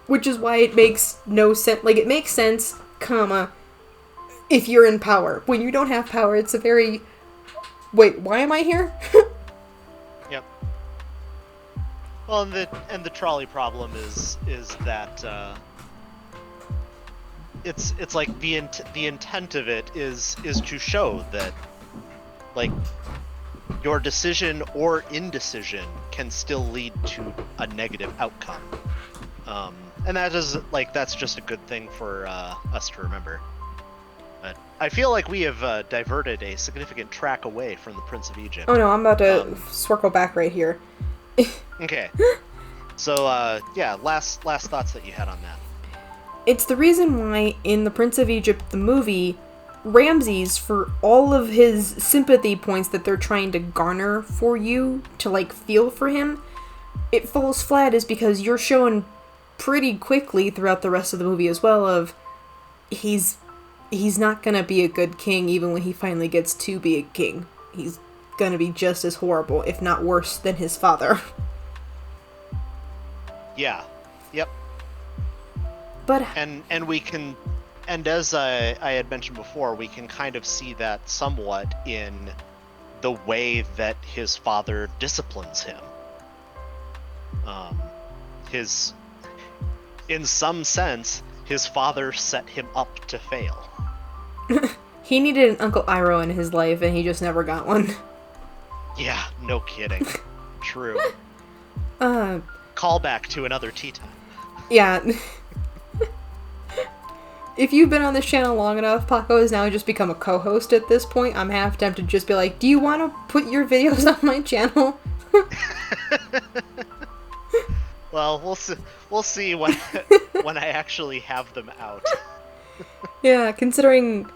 Which is why it makes no sense. Like, it makes sense, comma, if you're in power. When you don't have power, it's a very, wait, why am I here? Yep. Well, and the trolley problem is that it's like the intent of it is to show that, like, your decision or indecision can still lead to a negative outcome. And that's just a good thing for us to remember. But I feel like we have diverted a significant track away from the Prince of Egypt. Oh no, I'm about to circle back right here. Okay. So, yeah, last thoughts that you had on that. It's the reason why in The Prince of Egypt, the movie, Ramses, for all of his sympathy points that they're trying to garner for you to, like, feel for him, it falls flat is because you're shown pretty quickly throughout the rest of the movie as well of he's not gonna be a good king even when he finally gets to be a king. He's gonna be just as horrible, if not worse, than his father. Yeah. Yep. But and we can, and as I had mentioned before, we can kind of see that somewhat in the way that his father disciplines him. In some sense, his father set him up to fail. he needed an Uncle Iroh in his life, and he just never got one. Yeah, no kidding. True. Uh, Callback to another tea time. Yeah. If you've been on this channel long enough, Paco has now just become a co-host at this point. I'm half tempted to just be like, do you want to put your videos on my channel? Well, we'll see when I actually have them out. Yeah, considering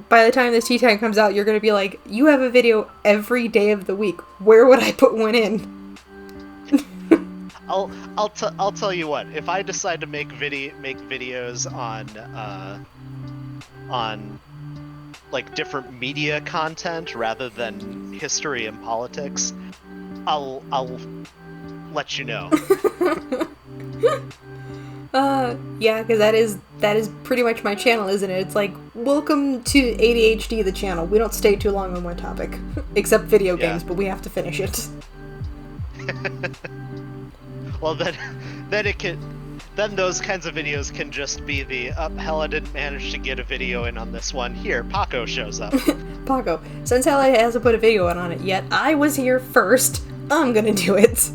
by the time this tea time comes out, you're going to be like, you have a video every day of the week. Where would I put one in? I'll tell you what. If I decide to make videos on like different media content rather than history and politics, I'll let you know. Yeah, because that is pretty much my channel, isn't it? It's like, welcome to ADHD, the channel. We don't stay too long on one topic, except video games, but we have to finish it. Well, then those kinds of videos can just be the, hell, I didn't manage to get a video in on this one. Here, Paco shows up. Paco, since Hella hasn't put a video on it yet, I was here first. I'm gonna do it.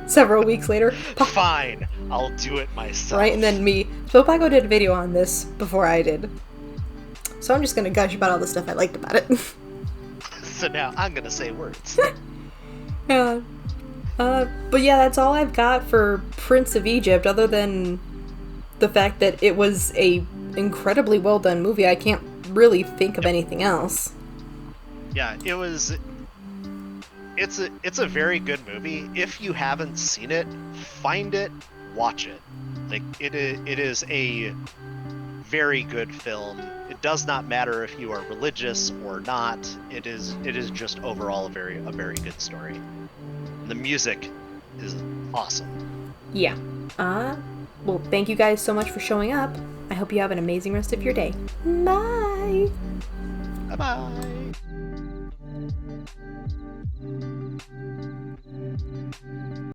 Several weeks later, Fine, I'll do it myself. Right, and then me. So Paco did a video on this before I did. So I'm just gonna gush about all the stuff I liked about it. So now I'm gonna say words. Yeah. But yeah, that's all I've got for Prince of Egypt, other than the fact that it was a incredibly well done movie. I can't really think of anything else. Yeah, it's a very good movie. If you haven't seen it, find it, watch it. Like, it is a very good film. It does not matter if you are religious or not. It is just overall a very good story. And the music is awesome. Yeah. Well, thank you guys so much for showing up. I hope you have an amazing rest of your day. Bye! Bye-bye!